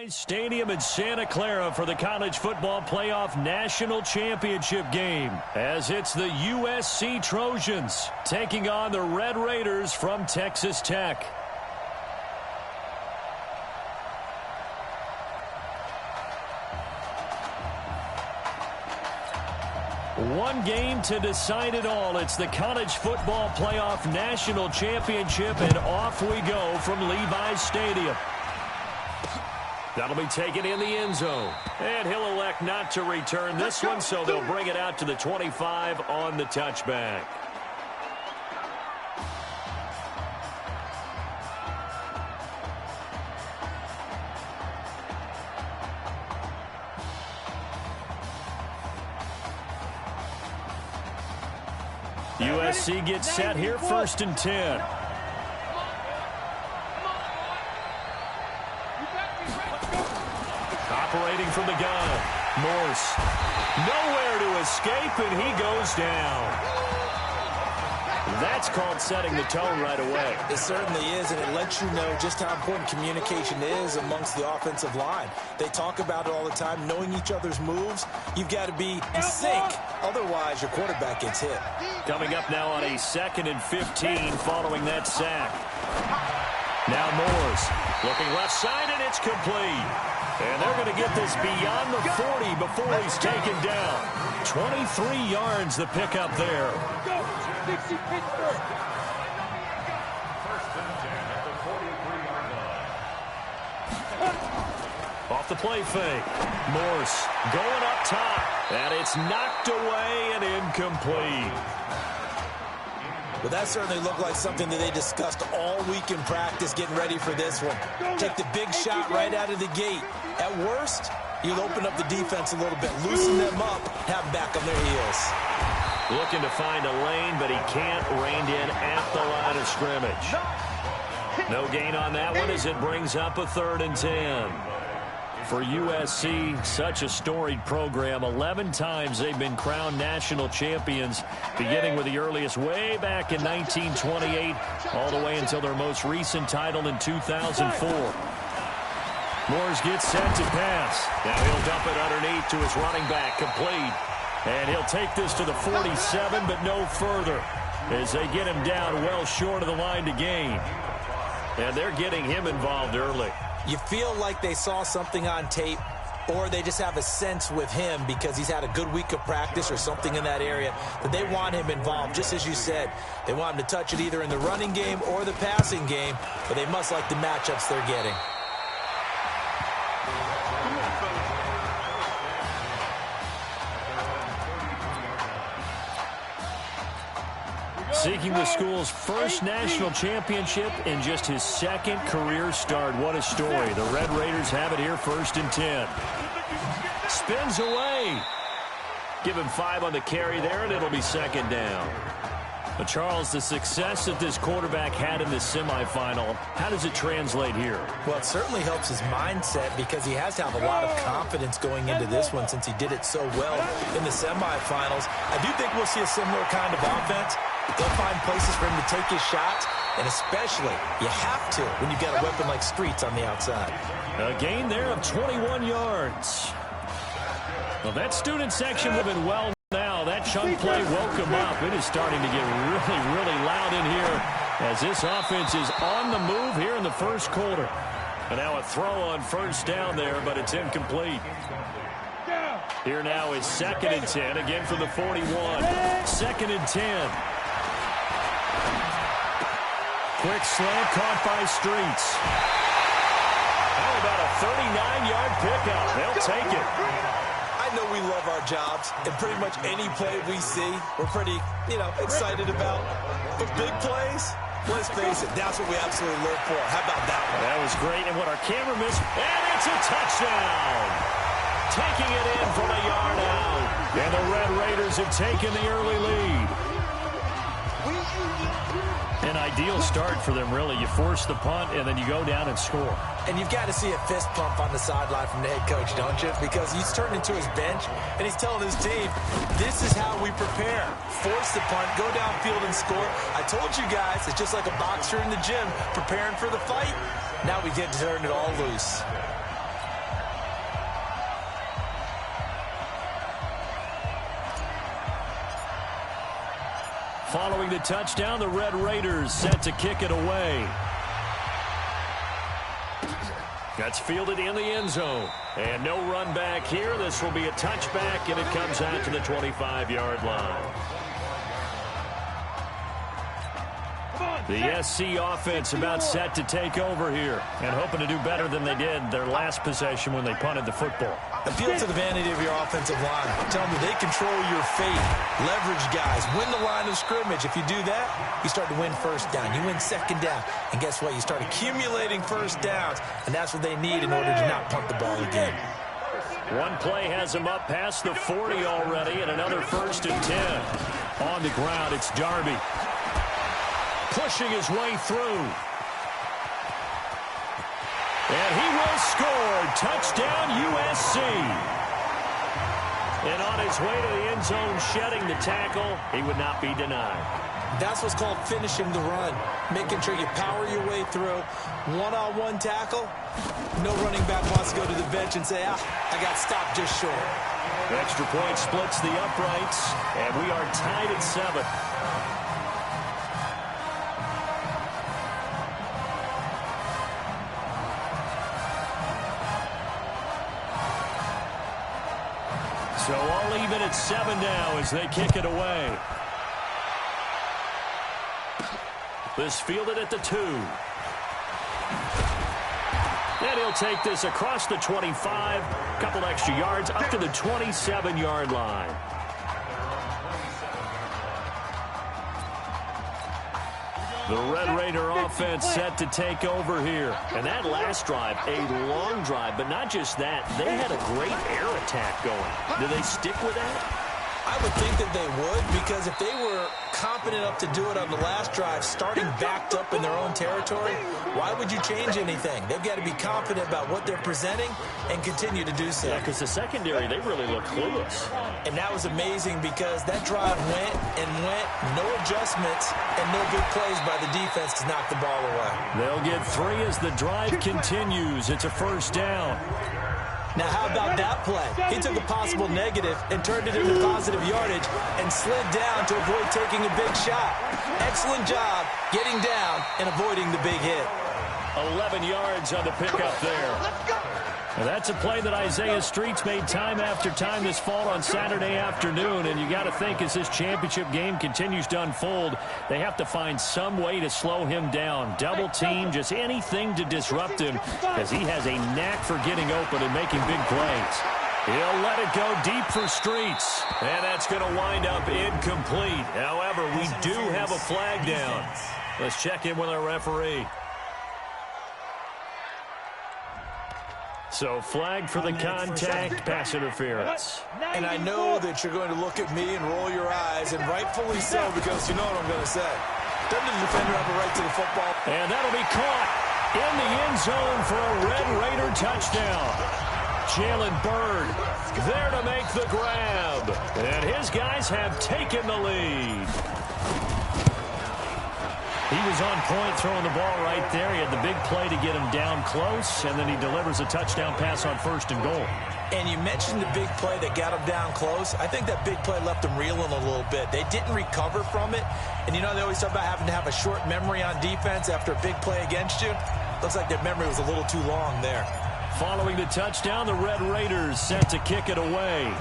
Stadium in Santa Clara for the College Football Playoff National Championship game, as it's the USC Trojans taking on the Red Raiders from Texas Tech. One game to decide it all. It's the College Football Playoff National Championship, and off we go from Levi's Stadium. That'll be taken in the end zone. And he'll elect not to return this one, so they'll bring it out to the 25 on the touchback. USC gets set here, 1st and 10. Operating from the gun, Morse. Nowhere to escape, and he goes down. That's called setting the tone right away. It certainly is, and it lets you know just how important communication is amongst the offensive line. They talk about it all the time, knowing each other's moves. You've got to be in sync. Otherwise, your quarterback gets hit. Coming up now on a 2nd and 15 following that sack. Now Morse looking left side, and it's complete. And they're going to get this beyond the 40 before he's taken down. 23 yards the pickup there. Off the play fake. Morse going up top. And it's knocked away and incomplete. Well, that certainly looked like something that they discussed all week in practice, getting ready for this one. Take the big shot right out of the gate. At worst, you'll open up the defense a little bit, loosen them up, have them back on their heels. Looking to find a lane, but he can't rein in at the line of scrimmage. No gain on that one as it brings up a 3rd and 10. For USC, such a storied program. 11 times they've been crowned national champions, beginning with the earliest way back in 1928, all the way until their most recent title in 2004. Morse gets set to pass. Now he'll dump it underneath to his running back, complete. And he'll take this to the 47, but no further, as they get him down well short of the line to gain. And they're getting him involved early. You feel like they saw something on tape, or they just have a sense with him because he's had a good week of practice or something in that area that they want him involved. Just as you said, they want him to touch it either in the running game or the passing game, but they must like the matchups they're getting. Seeking the school's first national championship in just his 2nd career start. What a story. The Red Raiders have it here, 1st and 10. Spins away. Give him 5 on the carry there, and it'll be 2nd down. But Charles, the success that this quarterback had in this semifinal, how does it translate here? Well, it certainly helps his mindset because he has to have a lot of confidence going into this one since he did it so well in the semifinals. I do think we'll see a similar kind of offense. They'll find places for him to take his shots, and especially you have to when you've got a weapon like Streets on the outside. A gain there of 21 yards. Well, that student section would have been well now. That chunk play woke him up. It is starting to get really, really loud in here as this offense is on the move here in the 1st quarter. And now a throw on 1st down there, but it's incomplete. Here now is 2nd and 10, again from the 41. 2nd and 10. Quick slant caught by Streets. How about a 39-yard pickup? They'll take it. I know we love our jobs, and pretty much any play we see, we're pretty, excited about. But big plays, let's face it, that's what we absolutely live for. How about that one? That was great, and what our camera missed, and it's a touchdown. Taking it in from a yard out. And the Red Raiders have taken the early lead. An ideal start for them, really. You force the punt, and then you go down and score. And you've got to see a fist pump on the sideline from the head coach, don't you? Because he's turned into his bench, and he's telling his team, this is how we prepare. Force the punt, go downfield and score. I told you guys, it's just like a boxer in the gym preparing for the fight. Now we get to turn it all loose. Following the touchdown, the Red Raiders set to kick it away. That's fielded in the end zone. And no run back here. This will be a touchback, and it comes out to the 25-yard line. The SC offense about set to take over here and hoping to do better than they did their last possession when they punted the football. Appeal to the vanity of your offensive line. Tell them that they control your fate. Leverage guys. Win the line of scrimmage. If you do that, you start to win first down. You win second down. And guess what? You start accumulating first downs. And that's what they need in order to not punt the ball again. One play has him up past the 40 already, and another 1st and 10. On the ground, it's Darby. Pushing his way through. And he will score. Touchdown, USC. And on his way to the end zone, shedding the tackle, he would not be denied. That's what's called finishing the run. Making sure you power your way through. One-on-one tackle. No running back wants to go to the bench and say, I got stopped just short. Extra point splits the uprights, and we are tied at 7. So all even at 7 now as they kick it away. This fielded at the 2. And he'll take this across the 25. Couple extra yards up to the 27-yard line. The Red Raider offense set to take over here. And that last drive, a long drive, but not just that. They had a great air attack going. Do they stick with that? I would think that they would, because if they were confident enough to do it on the last drive, starting backed up in their own territory, why would you change anything? They've got to be confident about what they're presenting and continue to do so. Yeah, because the secondary, they really look clueless. And that was amazing because that drive went and went, no adjustments, and no big plays by the defense to knock the ball away. They'll get 3 as the drive continues. It's a 1st down. Now, how about that play? He took a possible negative and turned it into positive yardage and slid down to avoid taking a big shot. Excellent job getting down and avoiding the big hit. 11 yards on the pickup there. And that's a play that Isaiah Streets made time after time this fall on Saturday afternoon. And you got to think as this championship game continues to unfold, they have to find some way to slow him down. Double team, just anything to disrupt him, because he has a knack for getting open and making big plays. He'll let it go deep for Streets. And that's going to wind up incomplete. However, we do have a flag down. Let's check in with our referee. So flag for the contact, pass interference. And I know that you're going to look at me and roll your eyes, and rightfully so, because you know what I'm going to say. Doesn't the defender have a right to the football? And that'll be caught in the end zone for a Red Raider touchdown. Jalen Byrd there to make the grab. And his guys have taken the lead. He was on point throwing the ball right there. He had the big play to get him down close, and then he delivers a touchdown pass on 1st and goal. And you mentioned the big play that got him down close. I think that big play left them reeling a little bit. They didn't recover from it. And you know they always talk about having to have a short memory on defense after a big play against you. Looks like their memory was a little too long there. Following the touchdown, the Red Raiders set to kick it away.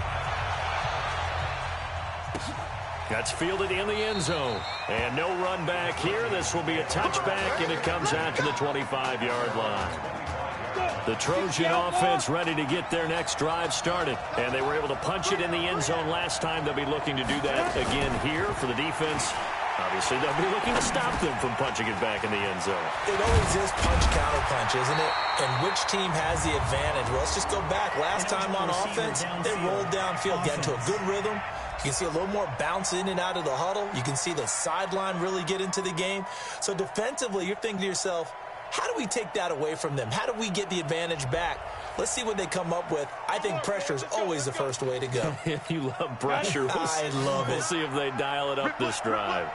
That's fielded in the end zone. And no run back here. This will be a touchback, and it comes out to the 25-yard line. The Trojan offense ready to get their next drive started. And they were able to punch it in the end zone last time. They'll be looking to do that again here for the defense. Obviously, they'll be looking to stop them from punching it back in the end zone. It always is punch-counter-punch, isn't it? And which team has the advantage? Well, let's just go back. Last time on offense, they rolled downfield, got into a good rhythm. You can see a little more bounce in and out of the huddle. You can see the sideline really get into the game. So defensively, you're thinking to yourself, how do we take that away from them? How do we get the advantage back? Let's see what they come up with. I think pressure is always the first way to go. You love pressure. I love it. We'll see if they dial it up this drive.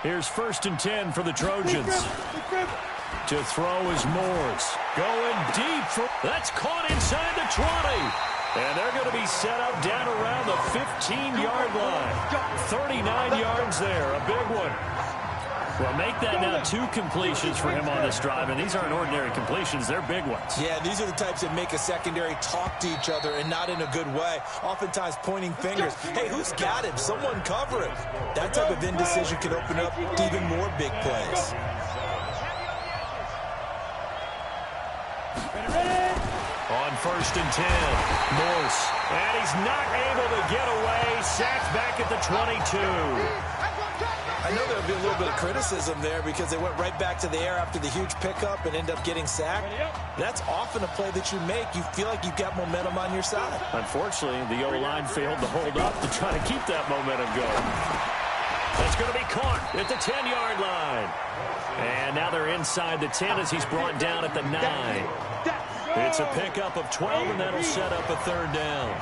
Here's 1st and 10 for the Trojans. To throw is Moores. Going deep. That's caught inside the 20. And they're going to be set up down around the 15-yard line. 39 yards there, a big one. Well, make that now 2 completions for him on this drive, and these aren't ordinary completions. They're big ones. Yeah, these are the types that make a secondary talk to each other and not in a good way. Oftentimes pointing fingers. Hey, who's got him? Someone cover him. That type of indecision can open up to even more big plays. On 1st and 10, Morse. And he's not able to get away. Sacked back at the 22. I know there'll be a little bit of criticism there because they went right back to the air after the huge pickup and end up getting sacked. That's often a play that you make. You feel like you've got momentum on your side. Unfortunately, the O-line failed to hold up to try to keep that momentum going. That's going to be caught at the 10-yard line. And now they're inside the 10 as he's brought down at the 9. It's a pickup of 12, and that'll set up a 3rd down.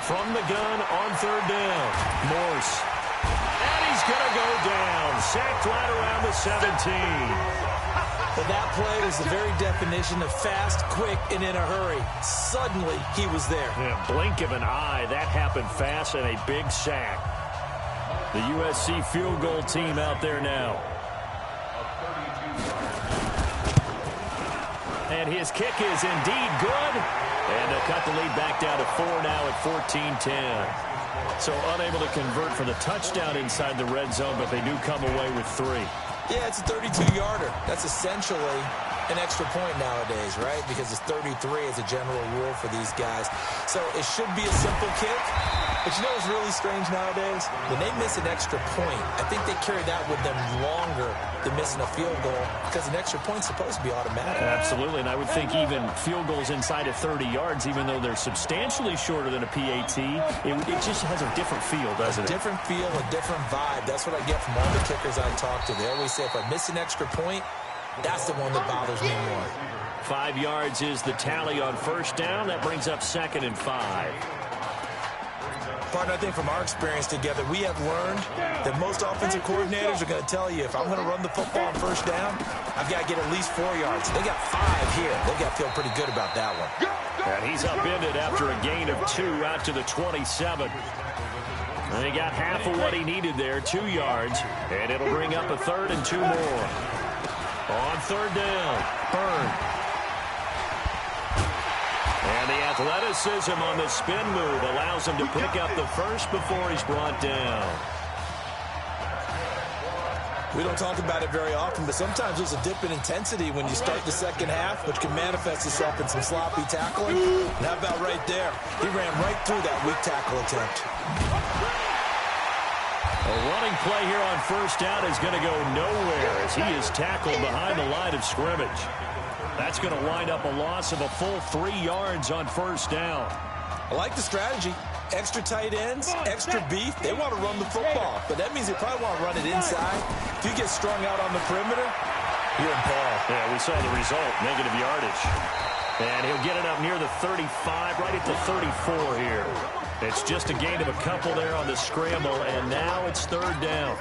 From the gun on 3rd down, Morse. And he's going to go down. Sacked right around the 17. Well, that play was the very definition of fast, quick, and in a hurry. Suddenly, he was there. Yeah, blink of an eye. That happened fast and a big sack. The USC field goal team out there now. And his kick is indeed good. And they'll cut the lead back down to 4 now at 14-10. So unable to convert for the touchdown inside the red zone, but they do come away with 3. Yeah, it's a 32-yarder. That's essentially an extra point nowadays, right? Because it's 33 as a general rule for these guys. So it should be a simple kick. But you know what's really strange nowadays? When they miss an extra point, I think they carry that with them longer than missing a field goal because an extra point's supposed to be automatic. Absolutely, and I would think even field goals inside of 30 yards, even though they're substantially shorter than a PAT, it just has a different feel, doesn't it? A different feel, a different vibe. That's what I get from all the kickers I talk to. They always say if I miss an extra point, that's the one that bothers me more. 5 yards is the tally on 1st down. That brings up 2nd and 5. Partner, I think from our experience together, we have learned that most offensive coordinators are going to tell you, if I'm going to run the football on 1st down, I've got to get at least 4 yards. They got 5 here. They've got to feel pretty good about that one. And he's upended after a gain of 2 out to the 27. And he got half of what he needed there, 2 yards. And it'll bring up a 3rd and 2 more. On 3rd down, Byrne. And the athleticism on the spin move allows him to pick up the 1st before he's brought down. We don't talk about it very often, but sometimes there's a dip in intensity when you start the 2nd half, which can manifest itself in some sloppy tackling. And how about right there? He ran right through that weak tackle attempt. A running play here on 1st down is going to go nowhere as he is tackled behind the line of scrimmage. That's going to wind up a loss of a full 3 yards on 1st down. I like the strategy. Extra tight ends, extra beef. They want to run the football, but that means they probably want to run it inside. If you get strung out on the perimeter, you're in peril. Yeah, we saw the result, negative yardage. And he'll get it up near the 35, right at the 34 here. It's just a gain of a couple there on the scramble, and now it's 3rd down.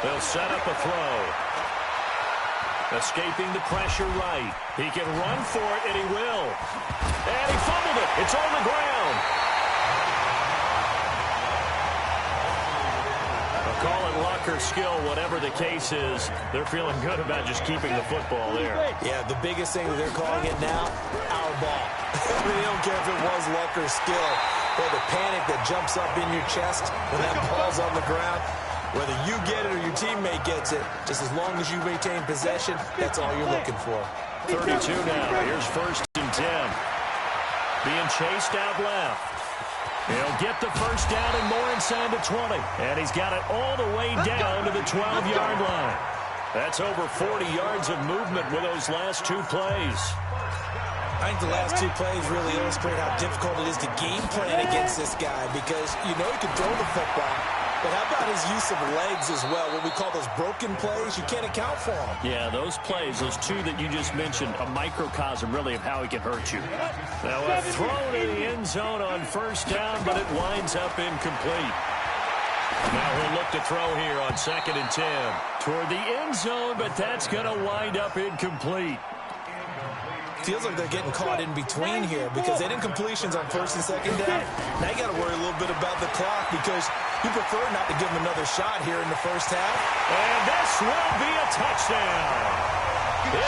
They'll set up a throw. Escaping the pressure right. He can run for it, and he will. And he fumbled it. It's on the ground. I'll call it luck or skill, whatever the case is. They're feeling good about just keeping the football there. Yeah, the biggest thing that they're calling it now, our ball. They don't care if it was luck or skill. Or the panic that jumps up in your chest when that ball's on the ground. Whether you get it or your teammate gets it, just as long as you maintain possession, that's all you're looking for. 32 now. Here's 1st and 10. Being chased out left. He'll get the 1st down and more inside the 20. And he's got it all the way down to the 12-yard line. That's over 40 yards of movement with those last 2 plays. I think the last 2 plays really illustrate how difficult it is to game plan against this guy because you know he can throw the football. But how about his use of legs as well? What we call those broken plays, you can't account for them. Yeah, those plays, those 2 that you just mentioned, a microcosm really of how he can hurt you. Now a throw to the end zone on 1st down, but it winds up incomplete. Now he'll look to throw here on 2nd and 10. Toward the end zone, but that's going to wind up incomplete. Feels like they're getting caught in between here because they didn't completions on 1st and 2nd down. Now you got to worry a little bit about the clock because you prefer not to give them another shot here in the first half. And this will be a touchdown.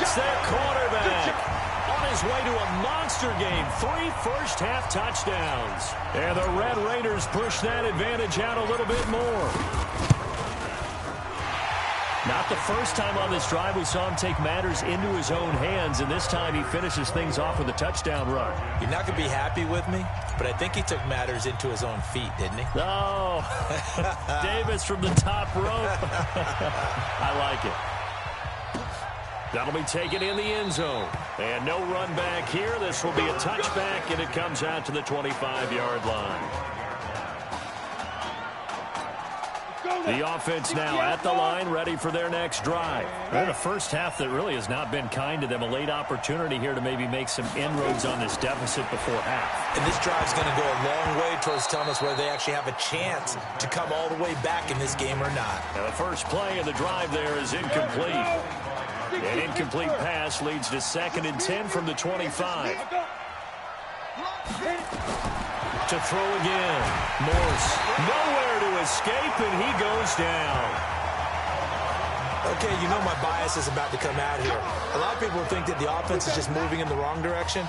It's their quarterback on his way to a monster game. 3 first-half touchdowns. And the Red Raiders push that advantage out a little bit more. Not the first time on this drive we saw him take matters into his own hands, and this time he finishes things off with a touchdown run. You're not going to be happy with me, but I think he took matters into his own feet, didn't he? Oh, Davis from the top rope. I like it. That'll be taken in the end zone. And no run back here. This will be a touchback, and it comes out to the 25-yard line. The offense now at the line, ready for their next drive. And a first half that really has not been kind to them. A late opportunity here to maybe make some inroads on this deficit before half. And this drive's going to go a long way towards telling us whether they actually have a chance to come all the way back in this game or not. Now the first play of the drive there is incomplete. An incomplete pass leads to 2nd and 10 from the 25. To throw again. Morse nowhere to escape, and he goes down. Okay, you know my bias is about to come out here. A lot of people think that the offense is just moving in the wrong direction.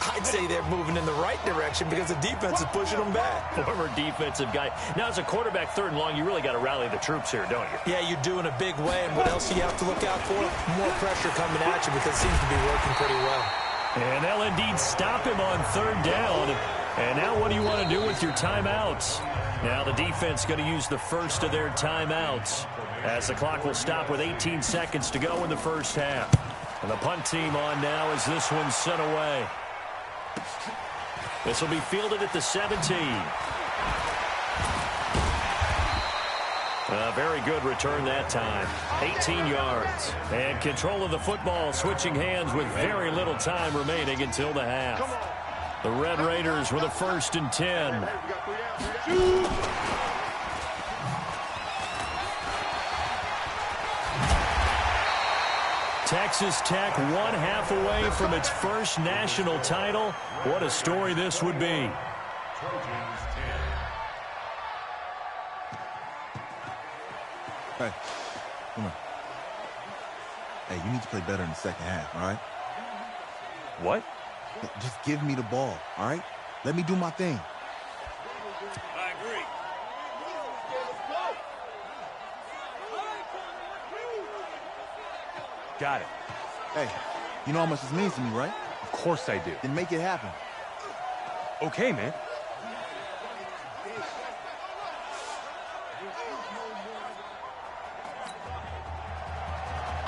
I'd say they're moving in the right direction because the defense is pushing them back. Former defensive guy. Now, as a quarterback, 3rd and long, you really got to rally the troops here, don't you? Yeah, you do in a big way. And what else do you have to look out for? More pressure coming at you because it seems to be working pretty well. And they'll indeed stop him on 3rd down. And now what do you want to do with your timeouts? Now the defense going to use the first of their timeouts as the clock will stop with 18 seconds to go in the first half. And the punt team on now as this one's sent away. This will be fielded at the 17. A very good return that time. 18 yards. And control of the football switching hands with very little time remaining until the half. The Red Raiders with a 1st and 10. Texas Tech 1/2 away from its first national title. What a story this would be. Hey, come on. Hey, you need to play better in the second half, all right? What? Just give me the ball, all right? Let me do my thing. I agree. Got it. Hey, you know how much this means to me, right? Of course I do. Then make it happen. Okay, man.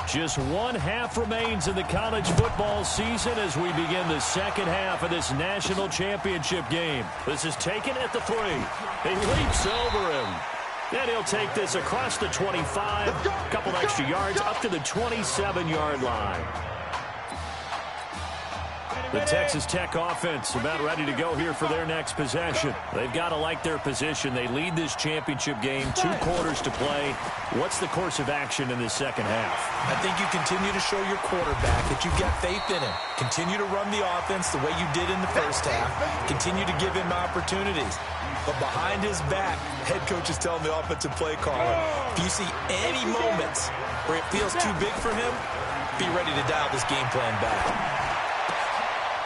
Just 1/2 remains in the college football season as we begin the second half of this national championship game. This is taken at the 3. He leaps over him. And he'll take this across the 25, a couple extra yards up to the 27-yard line. The Texas Tech offense about ready to go here for their next possession. They've got to like their position. They lead this championship game, 2 quarters to play. What's the course of action in this second half? I think you continue to show your quarterback that you've got faith in him. Continue to run the offense the way you did in the first half. Continue to give him opportunities. But behind his back, head coach is telling the offensive play caller, if you see any moments where it feels too big for him, be ready to dial this game plan back.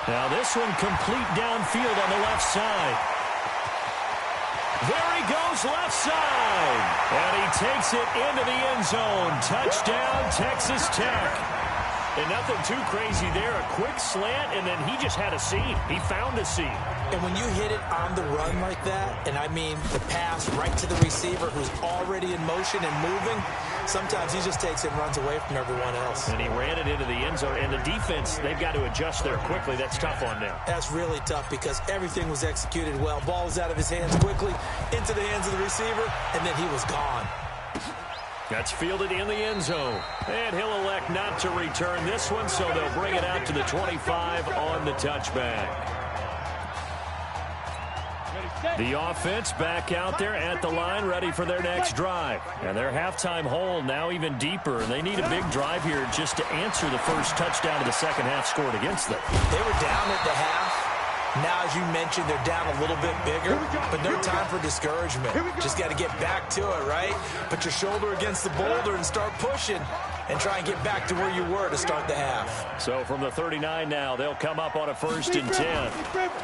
Now this one complete downfield on the left side. There he goes left side. And he takes it into the end zone. Touchdown, Texas Tech. And nothing too crazy there. A quick slant, and then he just had a seam. He found a seam. And when you hit it on the run like that, and I mean the pass right to the receiver who's already in motion and moving, sometimes he just takes it and runs away from everyone else. And he ran it into the end zone. And the defense, they've got to adjust there quickly. That's tough on them. That's really tough because everything was executed well. Ball was out of his hands quickly, into the hands of the receiver, and then he was gone. That's fielded in the end zone. And he'll elect not to return this one, so they'll bring it out to the 25 on the touchback. The offense back out there at the line, ready for their next drive. And their halftime hole now even deeper, and they need a big drive here just to answer the first touchdown of the second half scored against them. They were down at the half. Now, as you mentioned, they're down a little bit bigger, but no time for discouragement. Just got to get back to it, right? Put your shoulder against the boulder and start pushing and try and get back to where you were to start the half. So from the 39 now, they'll come up on a 1st and 10.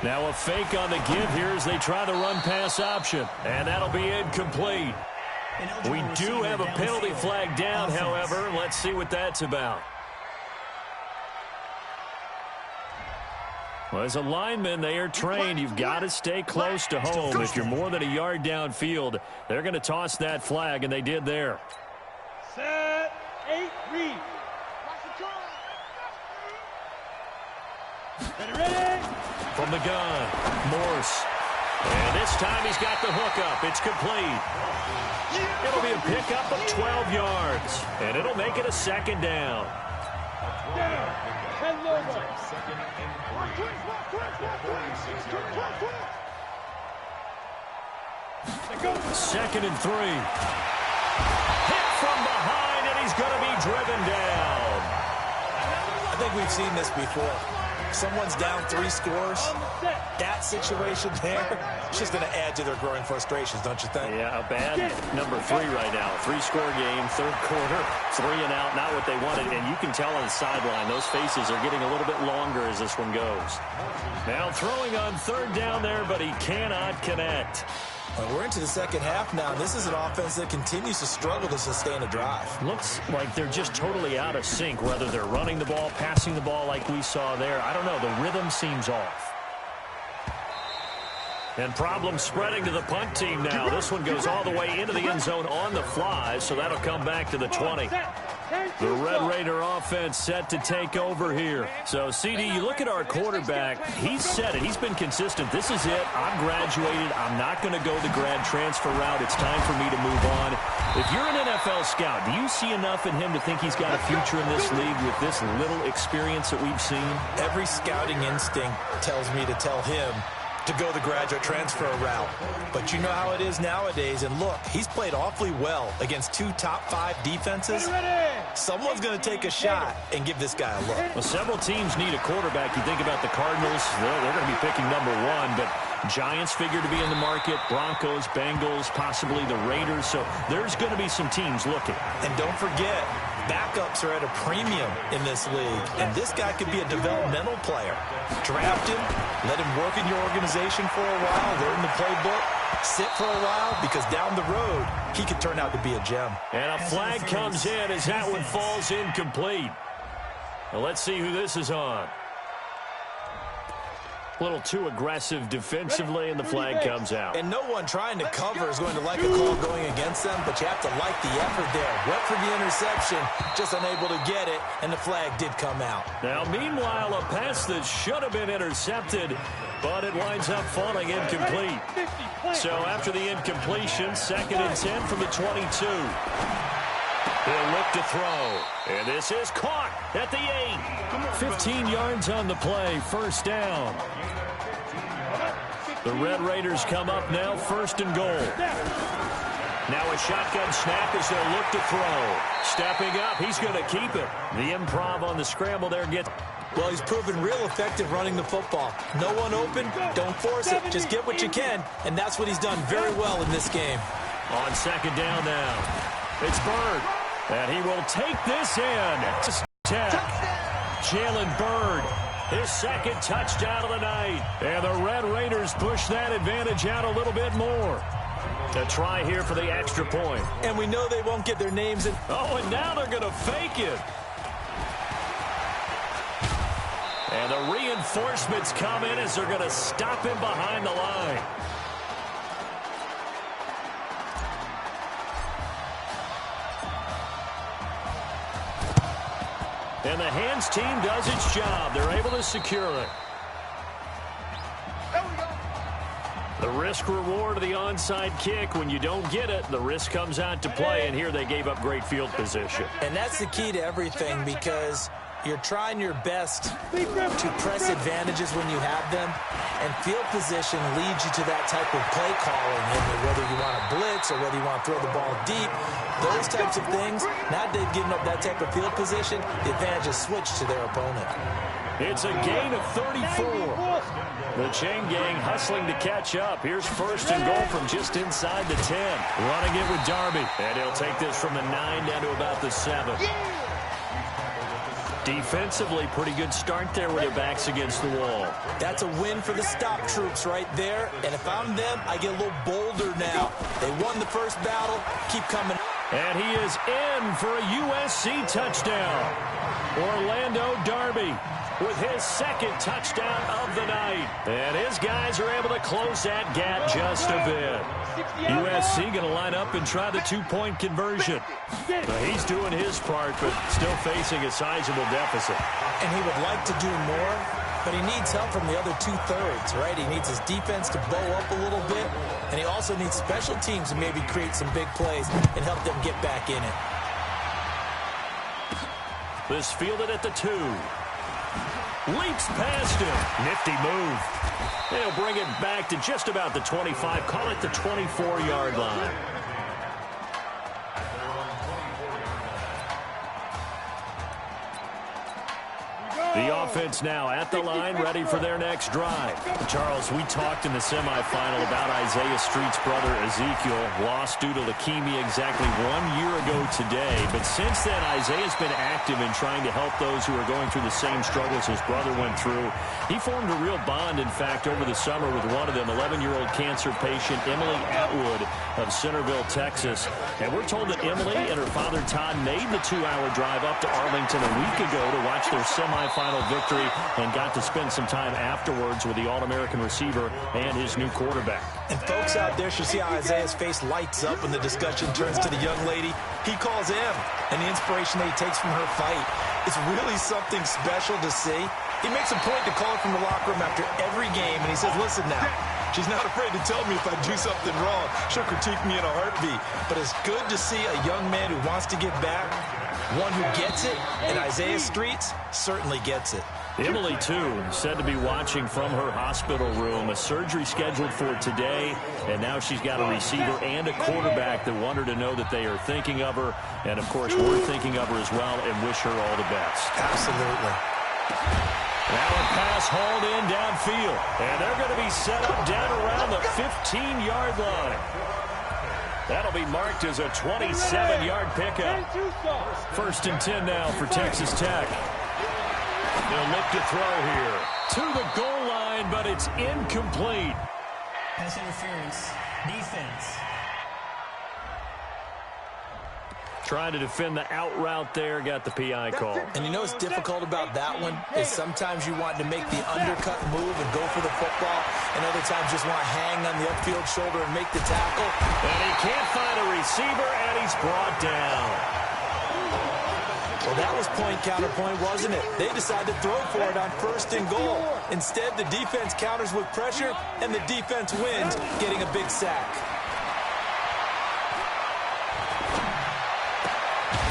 Now a fake on the give here as they try the run-pass option, and that'll be incomplete. We do have a penalty flag down, however. Let's see what that's about. Well, as a lineman, they are trained. You've got to stay close to home. If you're more than a yard downfield, they're going to toss that flag, and they did there. Set, 8, read. Ready? From the gun, Morse. And this time he's got the hook up. It's complete. It'll be a pickup of 12 yards, and it'll make it a 2nd down. Down. 10 logo. 2nd and 3. Hit from behind, and he's going to be driven down. I think we've seen this before. Someone's down 3 scores. That situation there, it's just going to add to their growing frustrations, don't you think? Yeah, a bad number 3 right now. 3-score game, 3rd quarter, 3 and out, not what they wanted. And you can tell on the sideline, those faces are getting a little bit longer as this one goes. Now throwing on 3rd down there, but he cannot connect. Well, we're into the second half now. This is an offense that continues to struggle to sustain a drive. Looks like they're just totally out of sync, whether they're running the ball, passing the ball like we saw there. I don't know. The rhythm seems off. And problems spreading to the punt team now. This one goes all the way into the end zone on the fly, so that'll come back to the 20. The Red Raider offense set to take over here. So, CD, you look at our quarterback. He's said it. He's been consistent. This is it. I'm graduated. I'm not going to go the grad transfer route. It's time for me to move on. If you're an NFL scout, do you see enough in him to think he's got a future in this league with this little experience that we've seen? Every scouting instinct tells me to tell him to go the graduate transfer route. But you know how it is nowadays. And look, he's played awfully well against 2 top 5 defenses. Someone's going to take a shot and give this guy a look. Well, several teams need a quarterback. You think about the Cardinals, they're going to be picking number 1, but Giants figure to be in the market, Broncos, Bengals, possibly the Raiders. So there's going to be some teams looking. And don't forget, backups are at a premium in this league, and this guy could be a developmental player. Draft him, let him work in your organization for a while, learn the playbook, sit for a while, because down the road, he could turn out to be a gem. And a flag comes in as that one falls incomplete. Well, let's see who this is on. A little too aggressive defensively, and the flag comes out. And no one trying to cover is going to like a call going against them, but you have to like the effort there. Went for the interception, just unable to get it, and the flag did come out. Now, meanwhile, a pass that should have been intercepted, but it winds up falling incomplete. So after the incompletion, 2nd and 10 from the 22. He'll look to throw, and this is caught at the 8. 15 yards on the play, 1st down. The Red Raiders come up now, 1st and goal. Now a shotgun snap as they'll look to throw. Stepping up, he's going to keep it. The improv on the scramble there gets... Well, he's proven real effective running the football. No one open, don't force it. Just get what you can, and that's what he's done very well in this game. On 2nd down now, it's Bird. And he will take this in. Jalen Bird, his 2nd touchdown of the night. And the Red Raiders push that advantage out a little bit more. A try here for the extra point. And we know they won't get their names in. Oh, and now they're going to fake it. And the reinforcements come in as they're going to stop him behind the line. And the hands team does its job. They're able to secure it. The risk reward of the onside kick. When you don't get it, the risk comes out to play, and here they gave up great field position. And that's the key to everything, because you're trying your best to press advantages when you have them, And field position leads you to that type of play calling, and whether you want to blitz or whether you want to throw the ball deep, those types of things. Now they've given up that type of field position, the advantage is switched to their opponent. It's a gain of 34. The chain gang hustling to catch up. Here's first and goal from just inside the 10. Running it with Darby. And he'll take this from the 9 down to about the 7. Defensively, pretty good start there with their backs against the wall. That's a win for the stop troops right there. And if I'm them, I get a little bolder now. They won the first battle. Keep coming. And he is in for a USC touchdown. Orlando Darby with his second touchdown of the night. And his guys are able to close that gap just a bit. USC going to line up and try the two-point conversion. He's doing his part, but still facing a sizable deficit. And he would like to do more, but he needs help from the other two-thirds, right? He needs his defense to bow up a little bit, and he also needs special teams to maybe create some big plays and help them get back in it. This fielded at the 2. Leaps past him. Nifty move. They'll bring it back to just about the 25. Call it the 24-yard line. The offense now at the line, ready for their next drive. Charles, we talked in the semifinal about Isaiah Street's brother Ezekiel, lost due to leukemia exactly 1 year ago today. But since then, Isaiah's been active in trying to help those who are going through the same struggles his brother went through. He formed a real bond, in fact, over the summer with one of them, 11-year-old cancer patient Emily Atwood of Centerville, Texas. And we're told that Emily and her father Todd made the 2-hour drive up to Arlington a week ago to watch their semifinal victory and got to spend some time afterwards with the All-American receiver and his new quarterback. And folks out there should see how Isaiah's face lights up when the discussion turns to the young lady he calls Em, and the inspiration that he takes from her fight. It's really something special to see. He makes a point to call her from the locker room after every game, and he says, listen now, she's not afraid to tell me if I do something wrong. She'll critique me in a heartbeat. But it's good to see a young man who wants to get back, one who gets it, and Isaiah Streets certainly gets it. Emily, too, said to be watching from her hospital room. A surgery scheduled for today, and now she's got a receiver and a quarterback that want her to know that they are thinking of her. And, of course, we're thinking of her as well and wish her all the best. Absolutely. Now a pass hauled in downfield, and they're going to be set up down around the 15-yard line. That'll be marked as a 27-yard pickup. First and 10 now for Texas Tech. They'll look to throw here to the goal line, but it's incomplete. Pass interference, defense. Trying to defend the out route there, got the PI call. And you know what's difficult about that one is sometimes you want to make the undercut move and go for the football, and other times just want to hang on the upfield shoulder and make the tackle. And he can't find a receiver, and he's brought down. Well, that was point counterpoint, wasn't it? They decided to throw for it on first and goal. Instead, the defense counters with pressure, and the defense wins, getting a big sack.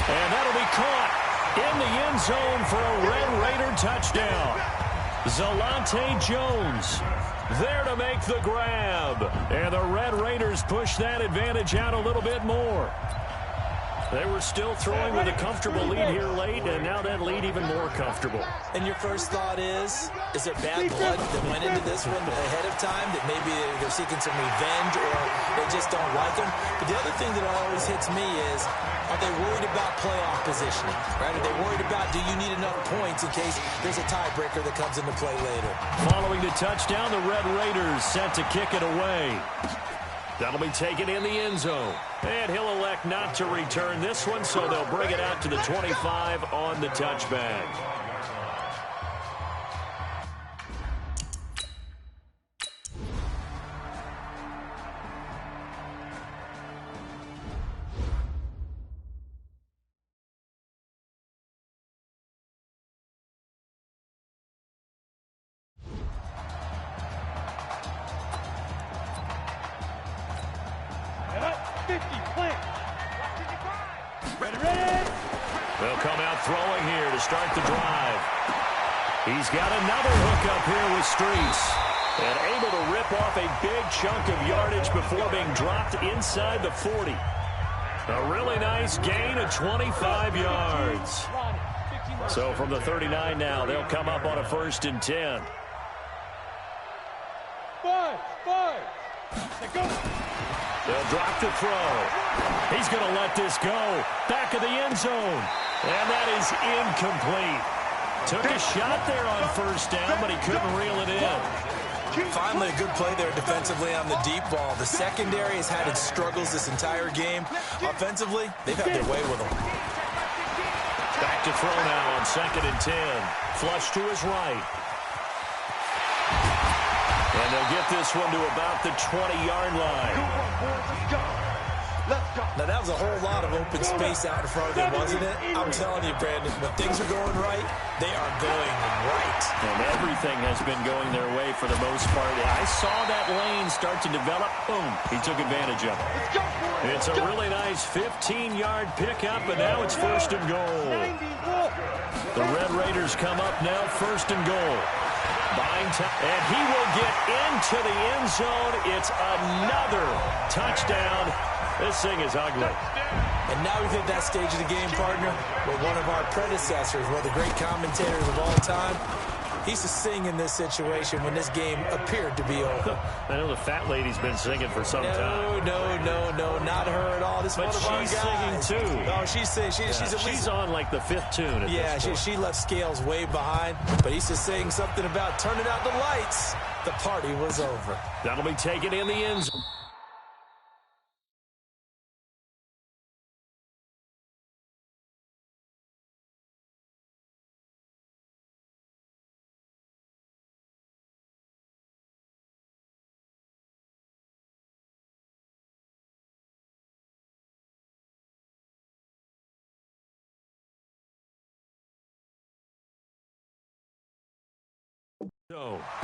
And that'll be caught in the end zone for a Red Raider touchdown. Zalante Jones there to make the grab. And the Red Raiders push that advantage out a little bit more. They were still throwing with a comfortable lead here late, and now that lead even more comfortable. And your first thought is there bad blood that went into this one ahead of time, that maybe they're seeking some revenge or they just don't like them? But the other thing that always hits me is, are they worried about playoff positioning? Right? Are they worried about, do you need enough points in case there's a tiebreaker that comes into play later? Following the touchdown, the Red Raiders set to kick it away. That'll be taken in the end zone. And he'll elect not to return this one, so they'll bring it out to the 25 on the touchback. They'll come out throwing here to start the drive. He's got another hookup here with Streets. And able to rip off a big chunk of yardage before being dropped inside the 40. A really nice gain of 25 yards. So from the 39 now, they'll come up on a 1st and 10. 5. Go. They'll drop to throw. He's going to let this go. Back of the end zone. And that is incomplete. Took a shot there on 1st down, but he couldn't reel it in. Finally, a good play there defensively on the deep ball. The secondary has had its struggles this entire game. Offensively, they've had their way with them. Back to throw now on 2nd and 10. Flush to his right. And they'll get this one to about the 20-yard line. Now, that was a whole lot of open space out in front of them, wasn't it? I'm telling you, Brandon, when things are going right, they are going right. And everything has been going their way for the most part. I saw that lane start to develop. Boom. He took advantage of it. It's a really nice 15-yard pickup, and now it's 1st and goal. The Red Raiders come up now, 1st and goal. Buying time, and he will get into the end zone. It's another touchdown. This thing is ugly. And now we've hit that stage of the game, partner, where one of our predecessors, one of the great commentators of all time, he's to sing in this situation when this game appeared to be over. I know the fat lady's been singing for some time. No, not her at all. This is one of our guys. She's singing, too. No, she's singing. She's on, like, the 5th tune at this point. She left Scales way behind, but he's just saying something about turning out the lights. The party was over. That'll be taken in the end zone.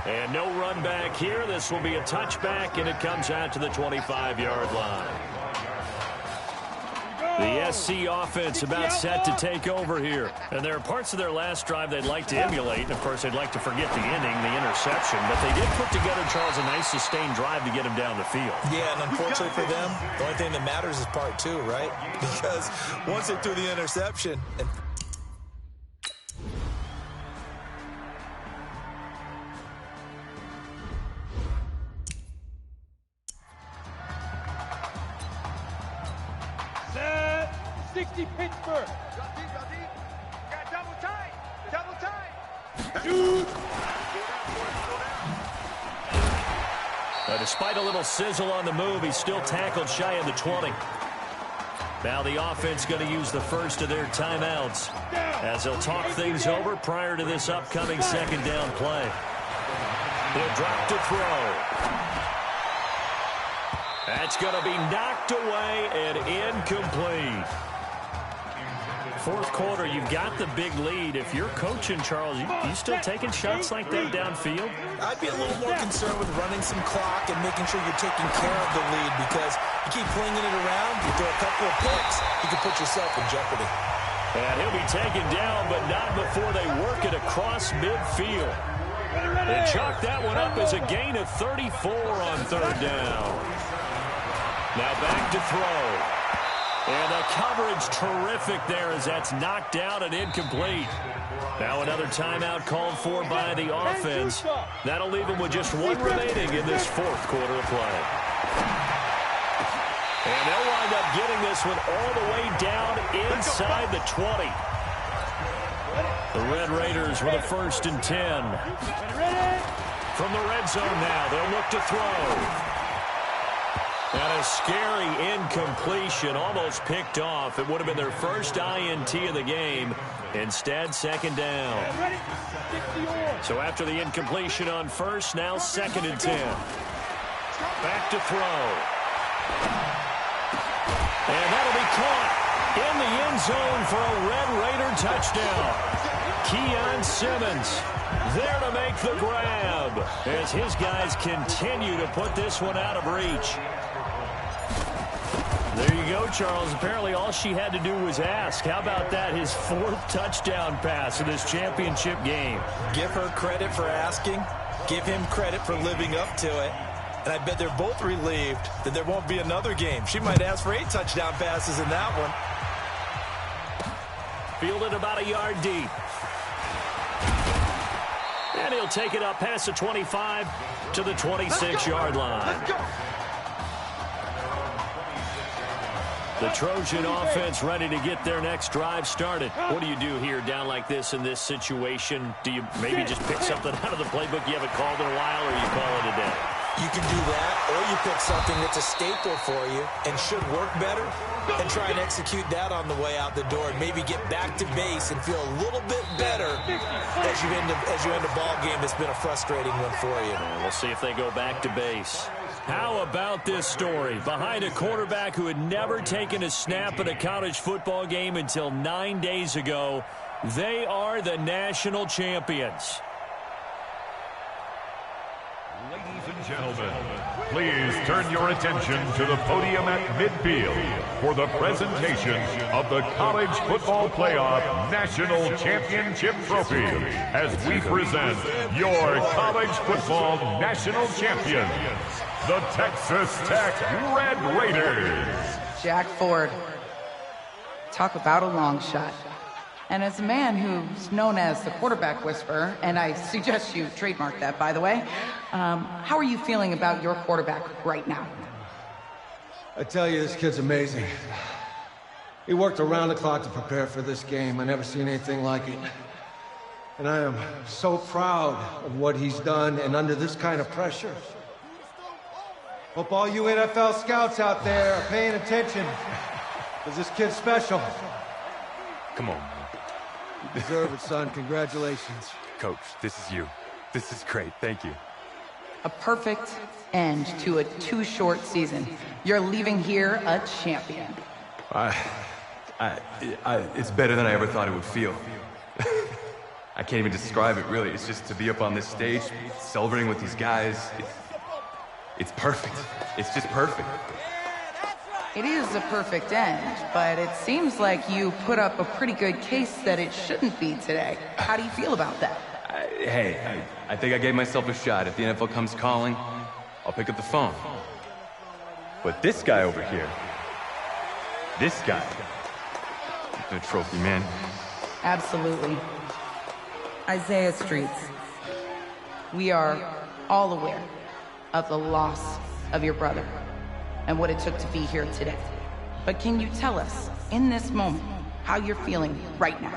And no run back here. This will be a touchback, and it comes out to the 25-yard line. The SC offense about set to take over here. And there are parts of their last drive they'd like to emulate. And, of course, they'd like to forget the ending, the interception. But they did put together, Charles, a nice sustained drive to get him down the field. Yeah, and unfortunately for them, the only thing that matters is part 2, right? Because once they threw the interception and Pittsburgh. Got double tight. Shoot. Despite a little sizzle on the move, he's still tackled shy of the 20. Now the offense going to use the first of their timeouts as they'll talk things over prior to this upcoming 2nd down play. He'll drop to throw. That's going to be knocked away and incomplete. 4th quarter, you've got the big lead. If you're coaching, Charles, you still taking shots like that downfield? I'd be a little more concerned with running some clock and making sure you're taking care of the lead, because you keep flinging it around, you throw a couple of picks, you can put yourself in jeopardy. And he'll be taken down, but not before they work it across midfield. They chalk that one up as a gain of 34 on 3rd down. Now back to throw. And the coverage terrific there as that's knocked down and incomplete. Now another timeout called for by the offense. That'll leave them with just one remaining in this 4th quarter of play. And they'll wind up getting this one all the way down inside the 20. The Red Raiders with a 1st and 10. From the red zone now, they'll look to throw. And a scary incompletion, almost picked off. It would have been their first INT of the game. Instead, 2nd down. So after the incompletion on 1st, now 2nd and 10. Back to throw. And that'll be caught in the end zone for a Red Raider touchdown. Keon Simmons there to make the grab as his guys continue to put this one out of reach. There you go, Charles. Apparently all she had to do was ask. How about that? His 4th touchdown pass in this championship game. Give her credit for asking. Give him credit for living up to it. And I bet they're both relieved that there won't be another game. She might ask for 8 touchdown passes in that one. Fielded about a yard deep. And he'll take it up past the 25 to the 26-yard line. Let's go. The Trojan offense ready to get their next drive started. What do you do here down like this in this situation? Do you maybe just pick something out of the playbook you haven't called in a while, or you call it a day? You can do that, or you pick something that's a staple for you and should work better and try and execute that on the way out the door and maybe get back to base and feel a little bit better as you end a ball game that's been a frustrating one for you. And we'll see if they go back to base. How about this story? Behind a quarterback who had never taken a snap at a college football game until 9 days ago, they are the national champions. Ladies and gentlemen, please turn your attention to the podium at midfield for the presentation of the College Football Playoff National Championship Trophy as we present your college football national champions, the Texas Tech Red Raiders. Jack Ford. Talk about a long shot. And as a man who's known as the quarterback whisperer, and I suggest you trademark that, by the way, how are you feeling about your quarterback right now? I tell you, this kid's amazing. He worked around the clock to prepare for this game. I never seen anything like it. And I am so proud of what he's done, and under this kind of pressure. Hope all you NFL scouts out there are paying attention, because this kid's special. Come on, man. You deserve it, son. Congratulations. Coach, this is you. This is great. Thank you. A perfect end to a too short season. You're leaving here a champion. It's better than I ever thought it would feel. I can't even describe it, really. It's just to be up on this stage, celebrating with these guys. It's perfect. It's just perfect. It is a perfect end, but it seems like you put up a pretty good case that it shouldn't be today. How do you feel about that? I think I gave myself a shot. If the NFL comes calling, I'll pick up the phone. But this guy over here, this guy, the trophy, man. Absolutely. Isaiah Streets, we are all aware of the loss of your brother and what it took to be here today. But can you tell us, in this moment, how you're feeling right now?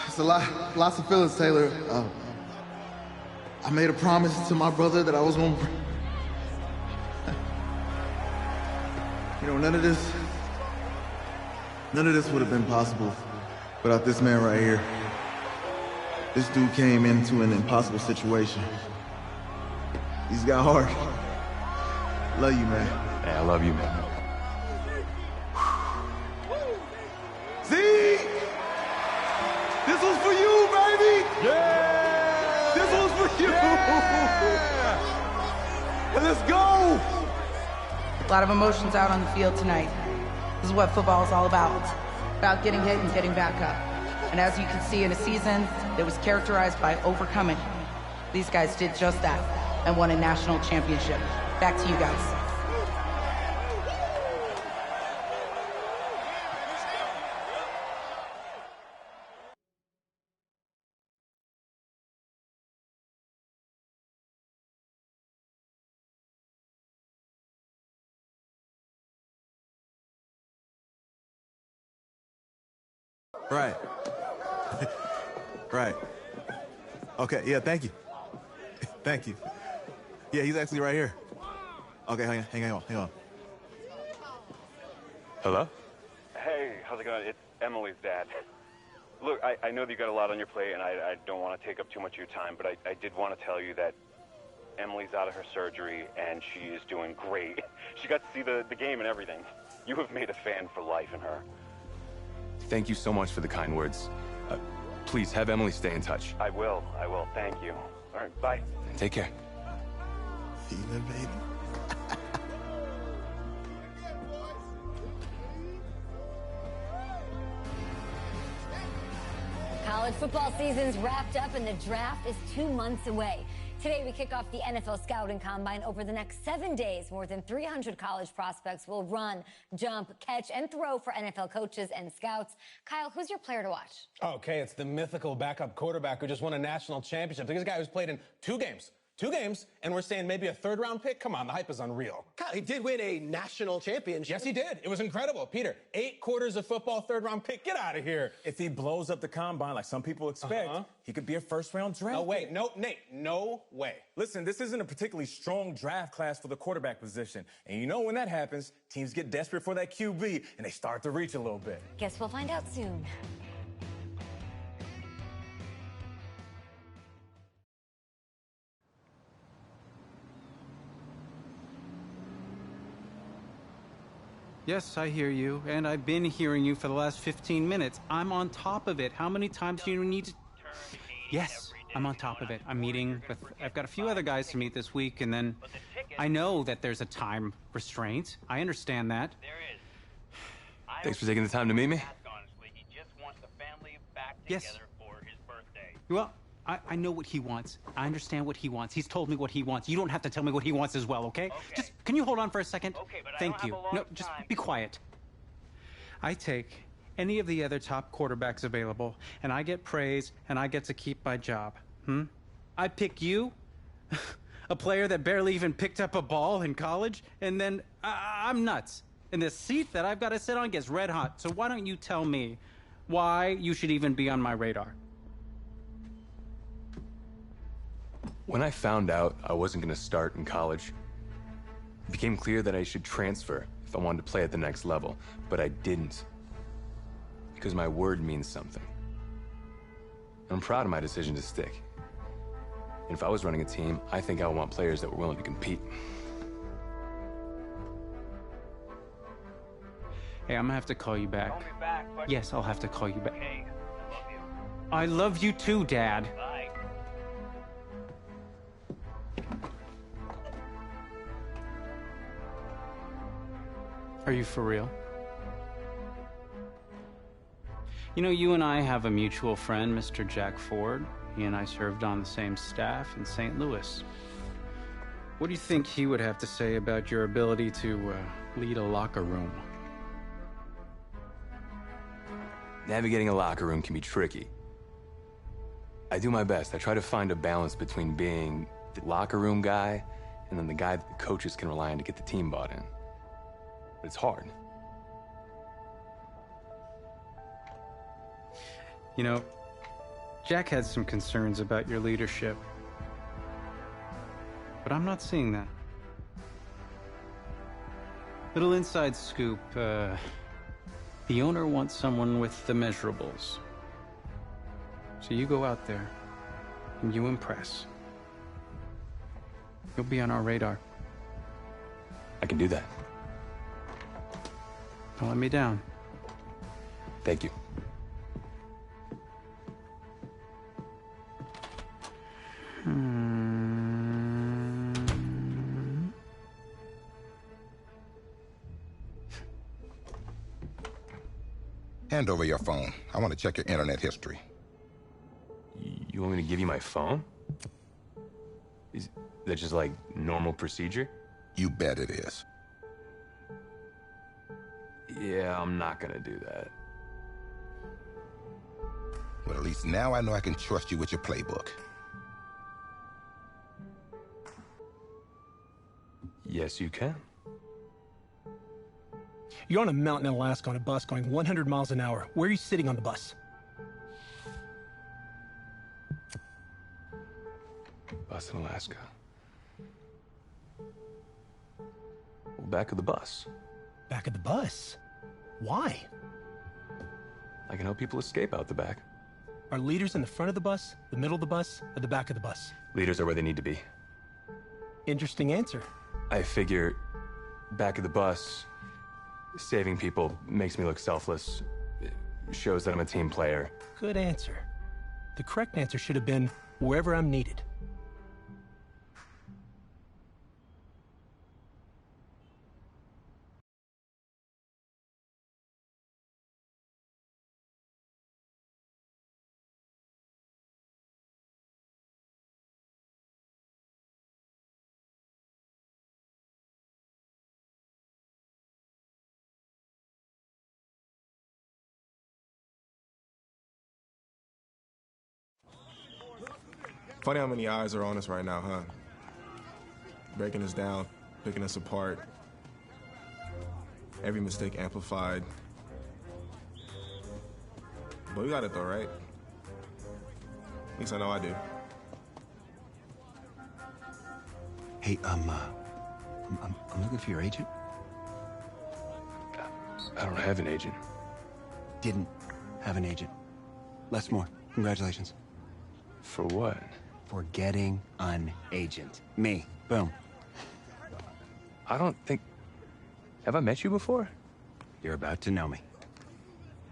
It's lots of feelings, Taylor. I made a promise to my brother that I was going to... none of this would have been possible without this man right here. This dude came into an impossible situation. He's got heart. Love you, man. Hey, I love you, man. See? This was for you, baby! Yeah! This was for you! Yeah! And let's go! A lot of emotions out on the field tonight. This is what football is all about. About getting hit and getting back up. And as you can see, in a season that was characterized by overcoming, these guys did just that and won a national championship. Back to you guys. Right. Right. Okay, yeah, thank you. Thank you. Yeah, he's actually right here. Okay, hang on. Hello? Hey, how's it going? It's Emily's dad. Look, I know that you got a lot on your plate, and I don't want to take up too much of your time, but I did want to tell you that Emily's out of her surgery, and she is doing great. She got to see the game and everything. You have made a fan for life in her. Thank you so much for the kind words. Please, have Emily stay in touch. I will. Thank you. All right, bye. Take care. Heathen, baby. College football season's wrapped up and the draft is 2 months away. Today, we kick off the NFL Scouting Combine. Over the next 7 days, more than 300 college prospects will run, jump, catch, and throw for NFL coaches and scouts. Kyle, who's your player to watch? Okay, it's the mythical backup quarterback who just won a national championship. This guy who's played in two games, and we're saying maybe a third-round pick? Come on, the hype is unreal. Kyle, he did win a national championship. Yes, he did. It was incredible. Peter, 8 quarters of football, third-round pick. Get out of here. If he blows up the combine like some people expect, he could be a first-round draft No way. No, Nate, no way. Listen, this isn't a particularly strong draft class for the quarterback position. And you know when that happens, teams get desperate for that QB, and they start to reach a little bit. Guess we'll find out soon. Yes, I hear you, and I've been hearing you for the last 15 minutes. I'm on top of it. How many times do you need to... Yes, I'm on top of it. I'm meeting with... I've got a few other guys to meet this week, and then I know that there's a time restraint. I understand that. Thanks for taking the time to meet me. Yes. Well, I know what he wants. I understand what he wants. He's told me what he wants. You don't have to tell me what he wants as well, okay? Just, can you hold on for a second? Okay, but Thank you. No, just be quiet. I take any of the other top quarterbacks available, and I get praise, and I get to keep my job. I pick you, a player that barely even picked up a ball in college, and then I'm nuts. And the seat that I've got to sit on gets red hot. So why don't you tell me why you should even be on my radar? When I found out I wasn't going to start in college, it became clear that I should transfer if I wanted to play at the next level, but I didn't. Because my word means something. And I'm proud of my decision to stick. And if I was running a team, I think I would want players that were willing to compete. Hey, I'm gonna have to call you back. Call me back. Yes, I'll have to call you back. Okay, I love you. I love you too, Dad. Bye. Are you for real? You know, you and I have a mutual friend, Mr. Jack Ford. He and I served on the same staff in St. Louis. What do you think he would have to say about your ability to lead a locker room? Navigating a locker room can be tricky. I do my best. I try to find a balance between being the locker room guy and then the guy that the coaches can rely on to get the team bought in. But it's hard. You know, Jack had some concerns about your leadership. But I'm not seeing that. Little inside scoop, the owner wants someone with the measurables. So you go out there, and you impress. You'll be on our radar. I can do that. Don't let me down. Thank you. Hand over your phone. I want to check your internet history. You want me to give you my phone? Is that just like normal procedure? You bet it is. Yeah, I'm not gonna do that. Well, at least now I know I can trust you with your playbook. Yes, you can. You're on a mountain in Alaska on a bus going 100 miles an hour. Where are you sitting on the bus? Bus in Alaska. Well, back of the bus. Back of the bus? Why? I can help people escape out the back. Are leaders in the front of the bus, the middle of the bus, or the back of the bus? Leaders are where they need to be. Interesting answer. I figure back of the bus, saving people makes me look selfless. It shows that I'm a team player. Good answer. The correct answer should have been wherever I'm needed. Funny how many eyes are on us right now, huh? Breaking us down, picking us apart. Every mistake amplified. But we got it though, right? At least I know I do. Hey, I'm looking for your agent. I don't have an agent. Didn't have an agent. Less more. Congratulations. For what? For getting an agent. Me. Boom. I don't think... Have I met you before? You're about to know me.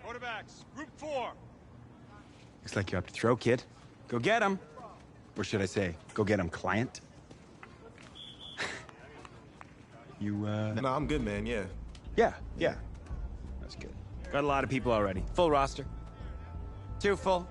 Quarterbacks, group 4. Looks like you're up to throw, kid. Go get him. Or should I say, go get him, client. You, No, I'm good, man, yeah. Yeah. That's good. Got a lot of people already. Full roster. 2 full.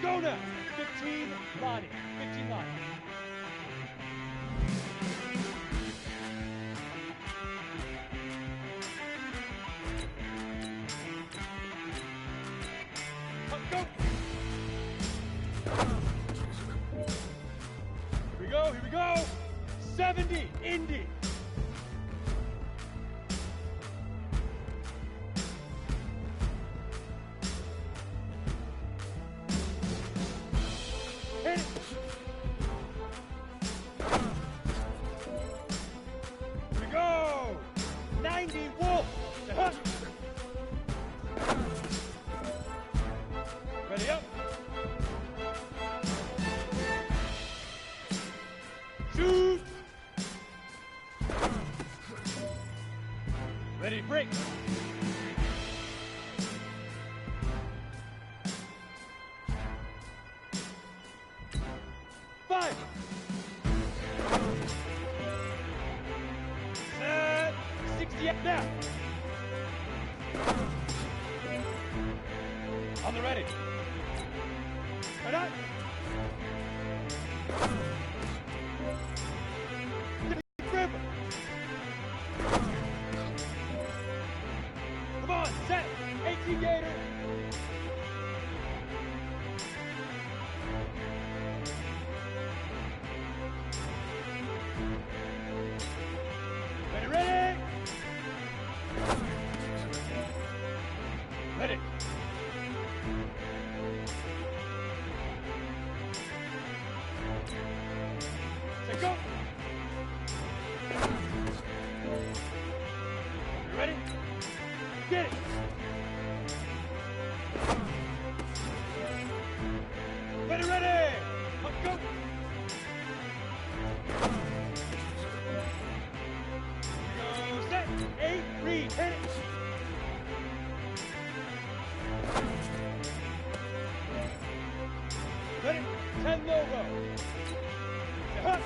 Go now. 15 Lonnie. 15 Lonnie. Go. Here we go. 70, Indy. Hit it. Here we go. 90, Wolf. Ready up. Shoot. Ready to break. Five. Set. 60 up now. On the ready. Right on. Come on, set. 18 Gator. Ready. Ready. Set, go. You ready? Get it. Ready. Let's go. Go, set. 8, read, hit it. Ready? 10 logo. Set, up.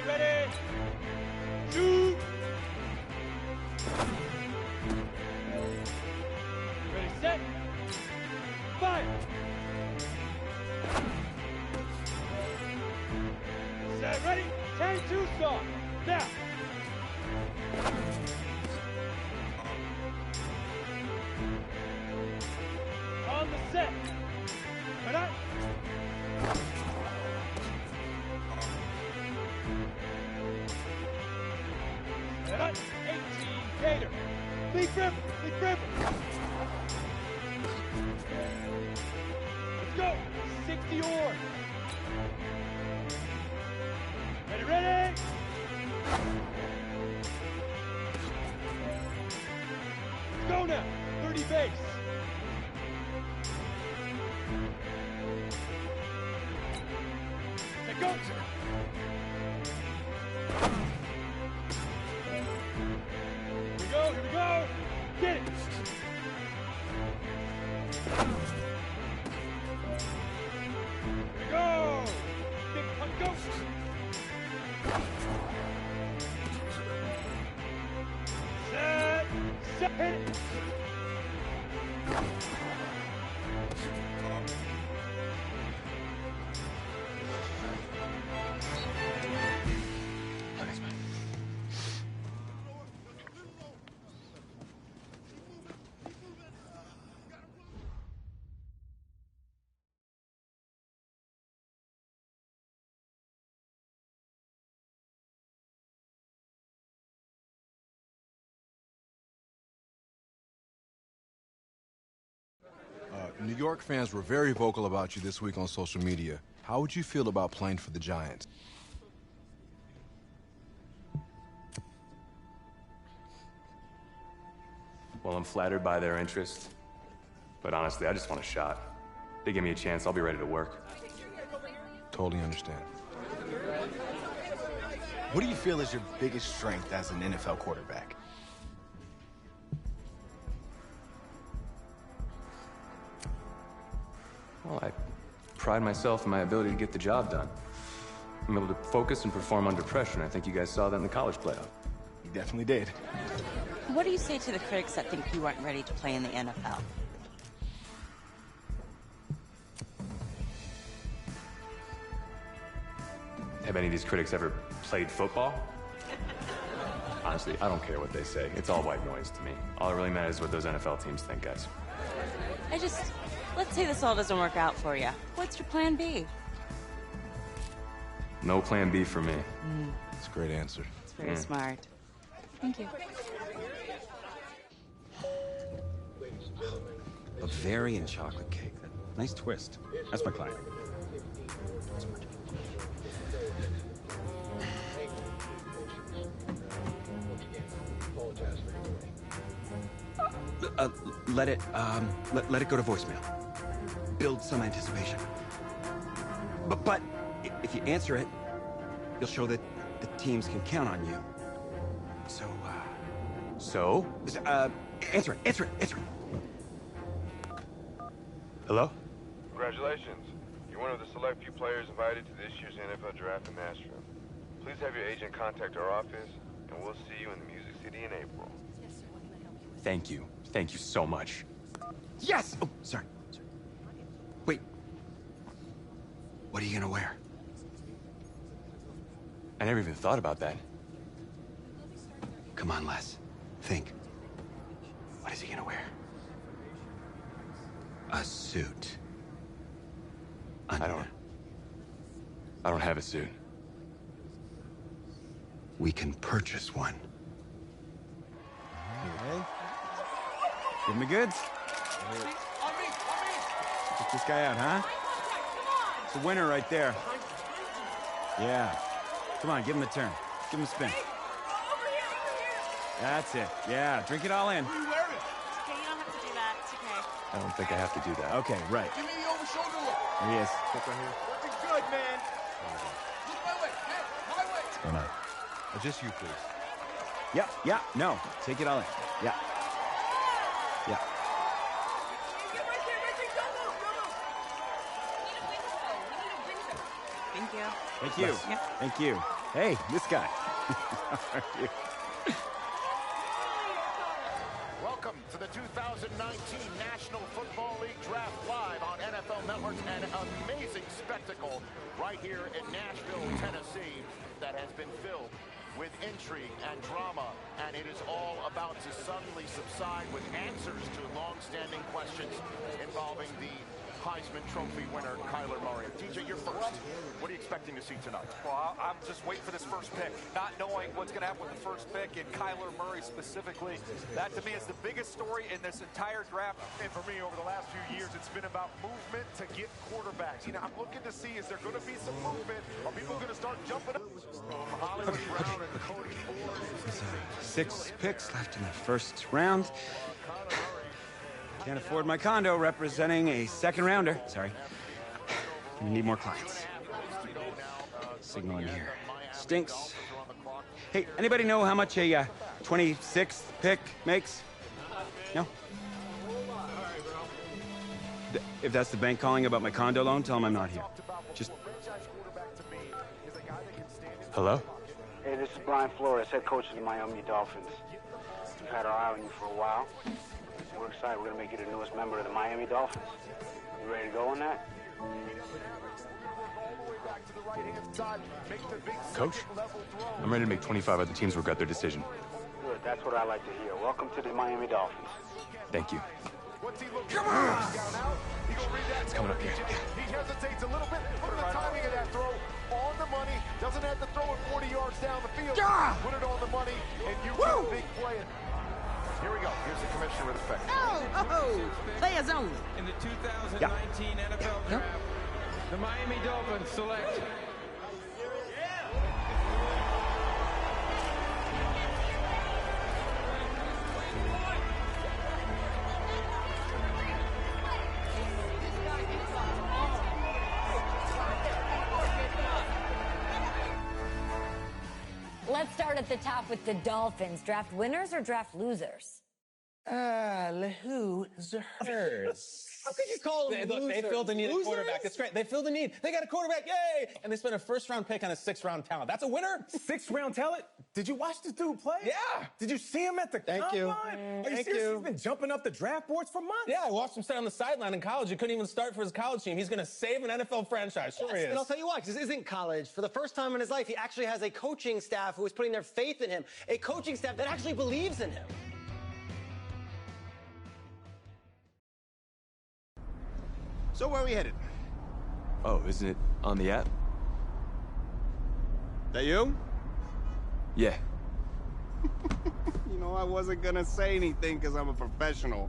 Ready. Shoot. Ready, set. Fire. Set, ready. 10-2 start. Now. On the set. Right on. Set up. 18 Gator. Leaf River. Let's go. 60 Orr. Ready. Let's go now. 30 base. Set, go. Here we go. Get it. Here we go. Big punt, go. Set, hit it. New York fans were very vocal about you this week on social media. How would you feel about playing for the Giants? Well, I'm flattered by their interest, but honestly, I just want a shot. If they give me a chance, I'll be ready to work. Totally understand. What do you feel is your biggest strength as an NFL quarterback? Well, I pride myself in my ability to get the job done. I'm able to focus and perform under pressure, and I think you guys saw that in the college playoff. You definitely did. What do you say to the critics that think you weren't ready to play in the NFL? Have any of these critics ever played football? Honestly, I don't care what they say. It's all white noise to me. All that really matters is what those NFL teams think, guys. Let's say this all doesn't work out for you. What's your plan B? No plan B for me. That's a great answer. It's very smart. Thank you. Bavarian chocolate cake. Nice twist. That's my client. Let it go to voicemail. Build some anticipation. But if you answer it, you'll show that the teams can count on you. So, answer it. Hello? Congratulations. You're one of the select few players invited to this year's NFL Draft in Nashville. Please have your agent contact our office, and we'll see you in the Music City in April. Thank you. Thank you so much. Yes! Oh, sorry. Wait. What are you gonna wear? I never even thought about that. Come on, Les. Think. What is he gonna wear? A suit. I don't have a suit. We can purchase one. Okay. Give him the goods. Check this guy out, huh? It's a winner right there. Yeah. Come on, give him a turn. Give him a spin. That's it. Yeah, drink it all in. Okay, you don't have to do that. It's okay. I don't think I have to do that. Okay, right. Give me the over shoulder look. There he is. Look right here. Looking good, man. Look my way. Hey, my way. What's going on? Just you, please. Yeah, no. Take it all in. Yeah. Thank you. Thank you. Yeah. Thank you. Hey, this guy. How are you? Welcome to the 2019 National Football League Draft Live on NFL Network. An amazing spectacle right here in Nashville, Tennessee, that has been filled with intrigue and drama, and it is all about to suddenly subside with answers to long-standing questions involving the Heisman Trophy winner, Kyler Murray. DJ, you're first. What are you expecting to see tonight? Well, I'm just waiting for this first pick, not knowing what's going to happen with the first pick and Kyler Murray specifically. That, to me, is the biggest story in this entire draft. And for me, over the last few years, it's been about movement to get quarterbacks. You know, I'm looking to see, is there going to be some movement? Are people going to start jumping up? Hollywood Brown and Cody Ford. 6 picks left in the first round. Can't afford my condo representing a second rounder. Sorry. We need more clients. Signal in here. Stinks. Hey, anybody know how much a 26th pick makes? No? If that's the bank calling about my condo loan, tell them I'm not here. Just... Hello? Hey, this is Brian Flores, head coach of the Miami Dolphins. We've had our eye on you for a while. We're excited. We're going to make you the newest member of the Miami Dolphins. You ready to go on that? Coach, I'm ready to make 25 other teams regret their decision. Good, that's what I like to hear. Welcome to the Miami Dolphins. Thank you. Come on! It's coming up here. He hesitates a little bit. Look at the timing of that throw. On the money. Doesn't have to throw it 40 yards down the field. Put it on the money, and you get a big play. Here we go. Here's the commissioner with effect. Oh, players only. In the 2019 NFL Draft, the Miami Dolphins select. Let's start at the top with the Dolphins. Draft winners or draft losers? Losers. How could you call them Look, they filled the need of quarterback. It's great. They filled the need. They got a quarterback. Yay! And they spent a first-round pick on a sixth-round talent. That's a winner. Sixth-round talent? Did you watch this dude play? Yeah. Did you see him at the Thank you. combine? Are you Thank serious? you. He's been jumping up the draft boards for months. Yeah, I watched him start on the sideline in college. He couldn't even start for his college team. He's going to save an NFL franchise. Sure he is. And I'll tell you why, because this isn't college. For the first time in his life, he actually has a coaching staff who is putting their faith in him. A coaching staff that actually believes in him. So where are we headed? Oh, isn't it on the app? That you? Yeah. You know, I wasn't gonna say anything because I'm a professional.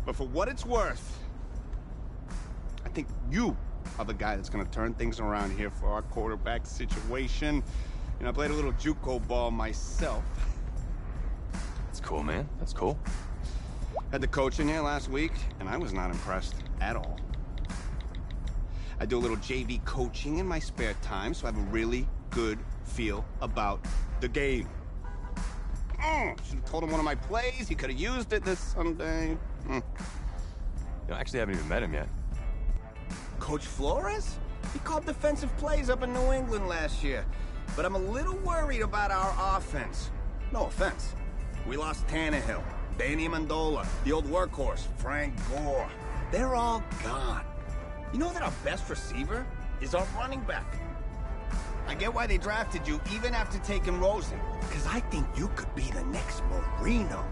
But for what it's worth, I think you are the guy that's gonna turn things around here for our quarterback situation. You know, I played a little JUCO ball myself. That's cool, man. That's cool. Had the coach in here last week, and I was not impressed at all. I do a little JV coaching in my spare time, so I have a really good feel about the game. Should have told him one of my plays. He could have used it this Sunday. You know, I actually haven't even met him yet. Coach Flores? He called defensive plays up in New England last year. But I'm a little worried about our offense. No offense. We lost Tannehill, Danny Amendola, the old workhorse, Frank Gore. They're all gone. You know that our best receiver is our running back. I get why they drafted you even after taking Rosen, because I think you could be the next Marino.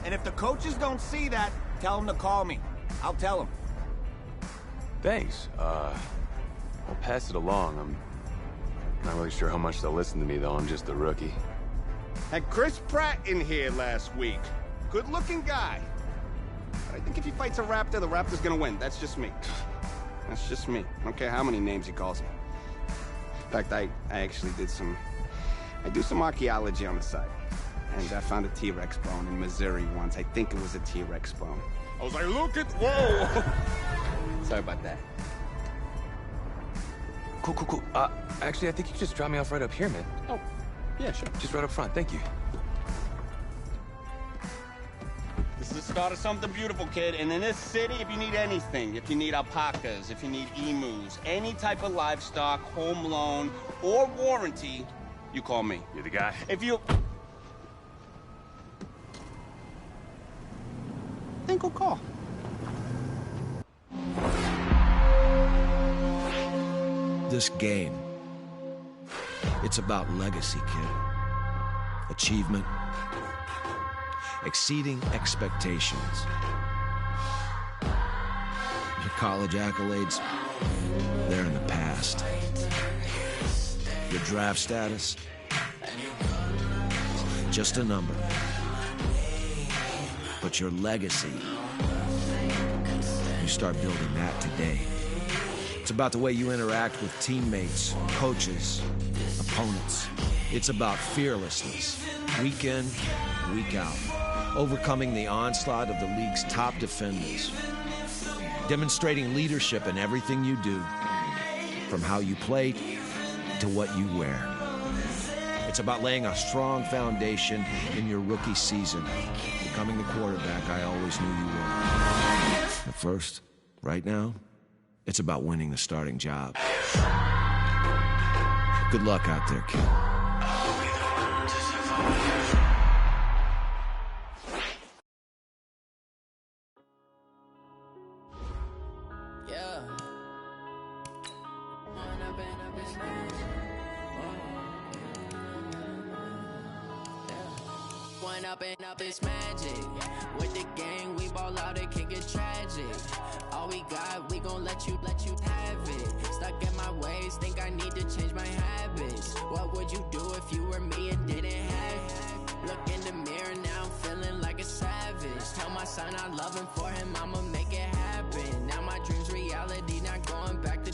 And if the coaches don't see that, tell them to call me. I'll tell them. Thanks. I'll pass it along. I'm not really sure how much they'll listen to me, though. I'm just a rookie. Had Chris Pratt in here last week. Good-looking guy. But I think if he fights a Raptor, the Raptor's gonna win. That's just me. That's just me. I don't care how many names he calls me. In fact, I actually did some archaeology on the side. And I found a T-Rex bone in Missouri once. I think it was a T-Rex bone. I was like, look at, whoa! Sorry about that. Cool. Actually, I think you can just drop me off right up here, man. Oh, yeah, sure. Just right up front. Thank you. This is the start of something beautiful, kid. And in this city, if you need anything, if you need alpacas, if you need emus, any type of livestock, home loan, or warranty, you call me. You're the guy. If you... then go call. This game, it's about legacy, kid. Achievement, exceeding expectations. Your college accolades, they're in the past. Your draft status, just a number. But your legacy, you start building that today. It's about the way you interact with teammates, coaches, opponents. It's about fearlessness, week in, week out. Overcoming the onslaught of the league's top defenders. Demonstrating leadership in everything you do, from how you play to what you wear. It's about laying a strong foundation in your rookie season, becoming the quarterback I always knew you were. At first, right now, it's about winning the starting job. Good luck out there, kid. One up and up is magic. With the gang, we ball out, it can get tragic. All we got, we gon' let you have it. Stuck in my ways, think I need to change my habits. What would you do if you were me and didn't have it? Look in the mirror now, I'm feeling like a savage. Tell my son I love him, for him I'ma make it happen. Now my dream's reality, not going back to.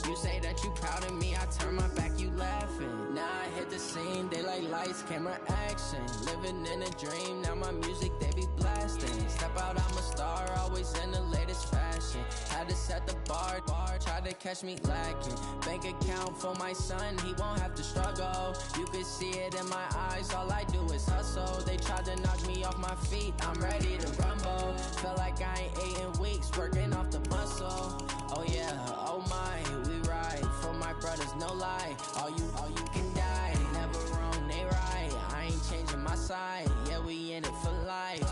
You say that you proud of me, I turn my back, you laughing. Now I hit the scene, they like lights, camera, action. Living in a dream, now my music, they be blasting. Step out, I'm a star, always in the latest fashion. Had to set the bar, try to catch me lacking. Bank account for my son, he won't have to struggle. You can see it in my eyes, all I do is hustle. They tried to knock me off my feet, I'm ready to rumble. Felt like I ain't ate in weeks, working off the muscle. Oh yeah, oh my, we ride for my brothers, no lie. All you can die, never wrong, they right. I ain't changing my side, yeah, we in it for life.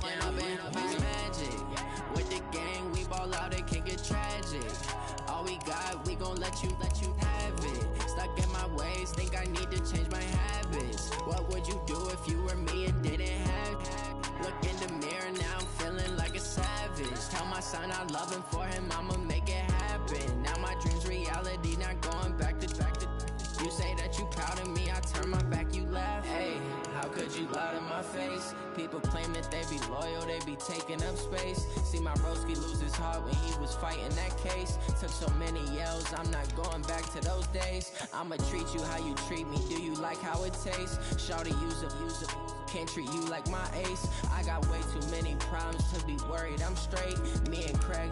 When up and up is magic. With the gang, we ball out, it can get tragic. All we got, we gon' let you have it. Stuck in my ways, think I need to change my habits. What would you do if you were me and didn't have it? Look in the mirror now, I'm feeling like a savage. Tell my son I love him, for him I'ma make it happen. Now my dream's reality, not going back to. You say that you proud of me, I turn my back, you laugh. Hey, how could you lie to my face? People claim that they be loyal, they be taking up space. See my broski lose his heart when he was fighting that case. Took so many yells, I'm not going back to those days. I'ma treat you how you treat me, do you like how it tastes? Shawty, use a can't treat you like my ace. I got way too many problems to be worried, I'm straight. Me and Craig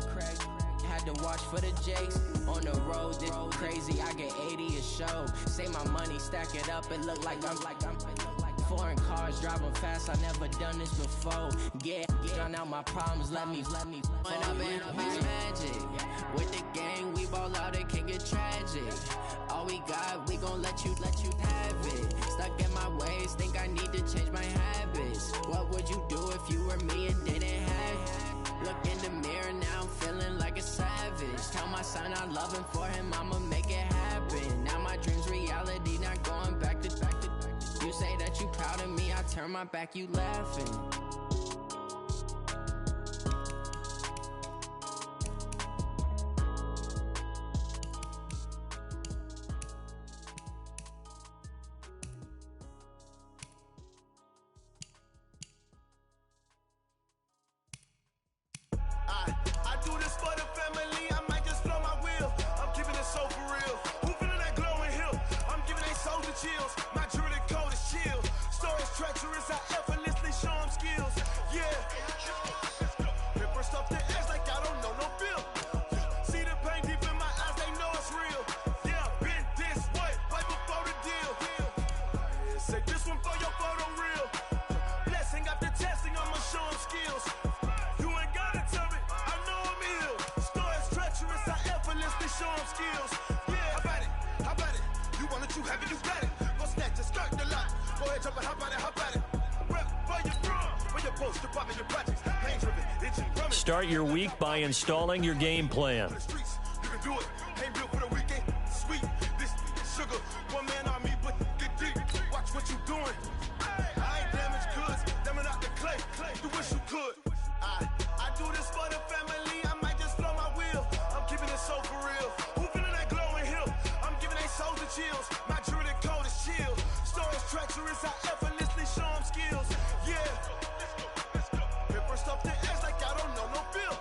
had to watch for the Jakes. On the road, this crazy, I get 80 a show. Say my money, stack it up, it look like I'm foreign cars, driving fast, I never done this before. Yeah, drown out my problems, let me When up and up is magic. With the gang, we ball out, it can get tragic. All we got, we gon' let you have it. Stuck in my ways, think I need to change my habits. What would you do if you were me and didn't have it? Look in the mirror now, I'm feeling like a savage. Tell my son I love him, for him I'ma make it happen. Now my dream's reality, not going back to. You say that you proud of me, I turn my back, you laughing. I do this for the family, I might just blow my wheel. I'm keeping it so for real. Who feeling that glowing hill? I'm giving they souls the chills. My jewelry code is chill. Stories treacherous, I effortlessly show them skills. Yeah. Paper stuff the edge like I don't know no bill. See the pain deep in my eyes, they know it's real. Yeah, been this way, right before the deal. Say this one for your photo real. Blessing after testing, I'ma show them skills. You ain't gotta tell me, I know I'm ill. Stories treacherous, I effortlessly show them skills. Yeah, how about it? You want it, you have it, you got it. Go snatch it, skirt the lot. Go ahead, jump it, how about it? Rep where you from, where you post, department, your projects. Pain driven, itching from it. Start your week by installing your game plan. You can do it, ain't built for the weekend. Sweet, this sugar, one man army, but get deep. Watch what you doing. I ain't damaged goods, damn out the clay. You wish you could. I do this for the family, I might just blow my wheel. I'm keeping it so for real. Who feeling that glowing hill? I'm giving they souls the chills. My jewelry code is chill. Stories treacherous, I effortlessly show them skills. Yeah. Paper stuff the edge like I don't know no bill.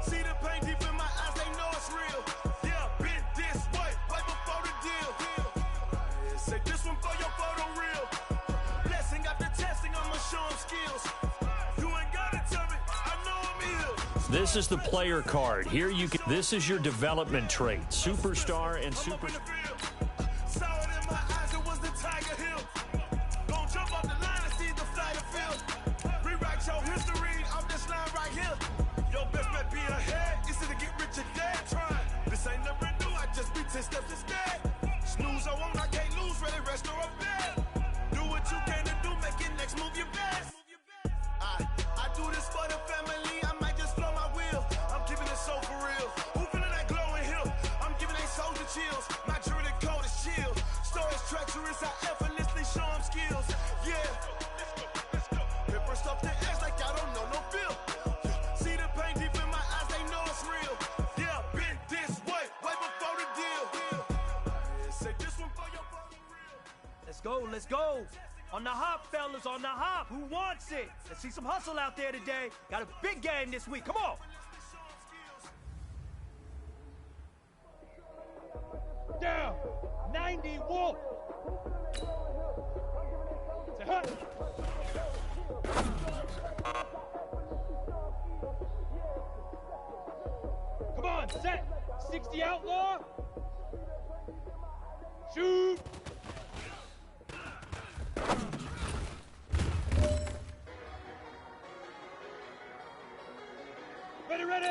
See the pain deep in my eyes, they know it's real. Yeah, been this way, right before the deal. Say this one for your photo real. Blessing after testing, I'ma show them skills. You ain't gotta tell me, I know I'm ill. This is the player card. Here you can. This is your development trait. Superstar and super. Saw it in my eyes, it was the Tiger Hill. Don't jump off the line and see the flight of field. Rewrite your history, I'm this line right here. Your best bet be ahead, easy to get rich or dead. Trying, this ain't never new, I just be 10 steps instead. Snooze or won't, I can't lose, ready, rest or a bed. Do what you can to do, make it next move your best. I do this for the family, I might just blow my wheel. I'm keeping it so for real. Who feeling that glowing hill? I'm giving they souls the chill. go, let's go. On the hop, fellas, on the hop. Who wants it? Let's see some hustle out there today. Got a big game this week. Come on. Down. 90 Wolf. Say hut. Come on, set. 60 outlaw. Shoot. Ready, ready.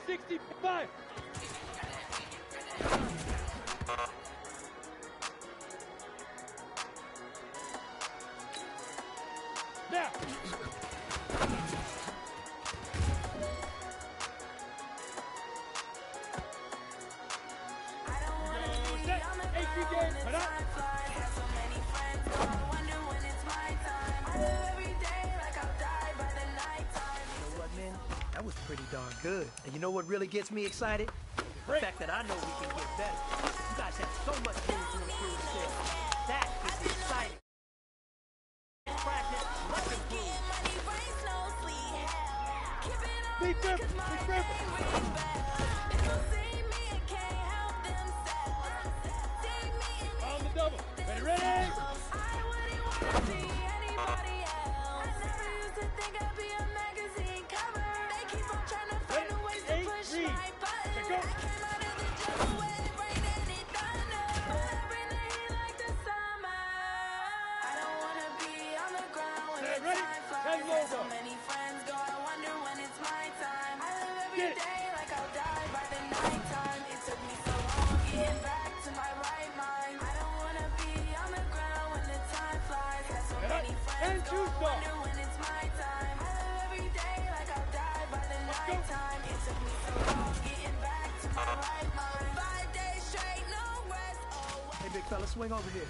65. Now. That was pretty darn good. And you know what really gets me excited? The fact that I know we can get better. You guys have so much room to improve yourselves. That is exciting. Practice, let's improve. Big grip, big grip. On the double. Ready, ready? Hey, big fella, swing over here.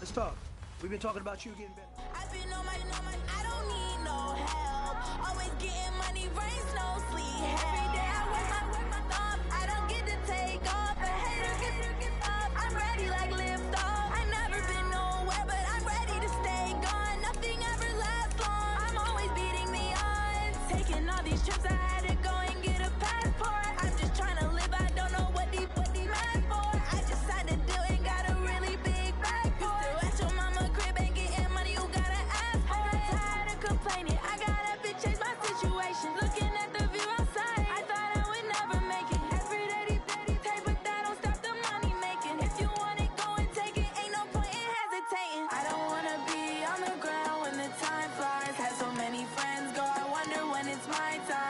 Let's talk. We've been talking about you getting better. I've been on my, I don't need no help. Always getting money, rains, no sleep. Every day I work my thumb. I don't get to take off. A hater get up. I'm ready like lift off. I never been nowhere, but I'm ready to stay gone. Nothing ever lasts long. I'm always beating the odds. Taking all these trips, I had to go and get a passport. I'm just trying to live. I don't know what the mad for. I just had to do it. Got a really big bag for it. At your mama crib ain't getting money. You gotta ask for it. I'm tired of complaining. I gotta change my situation. Looking at the view outside, I thought I would never make it. Every day, pay, but that don't stop the money making. If you want it, go and take it. Ain't no point in hesitating. I don't wanna be on the ground when the time flies. Had so many friends go. I wonder when it's my time.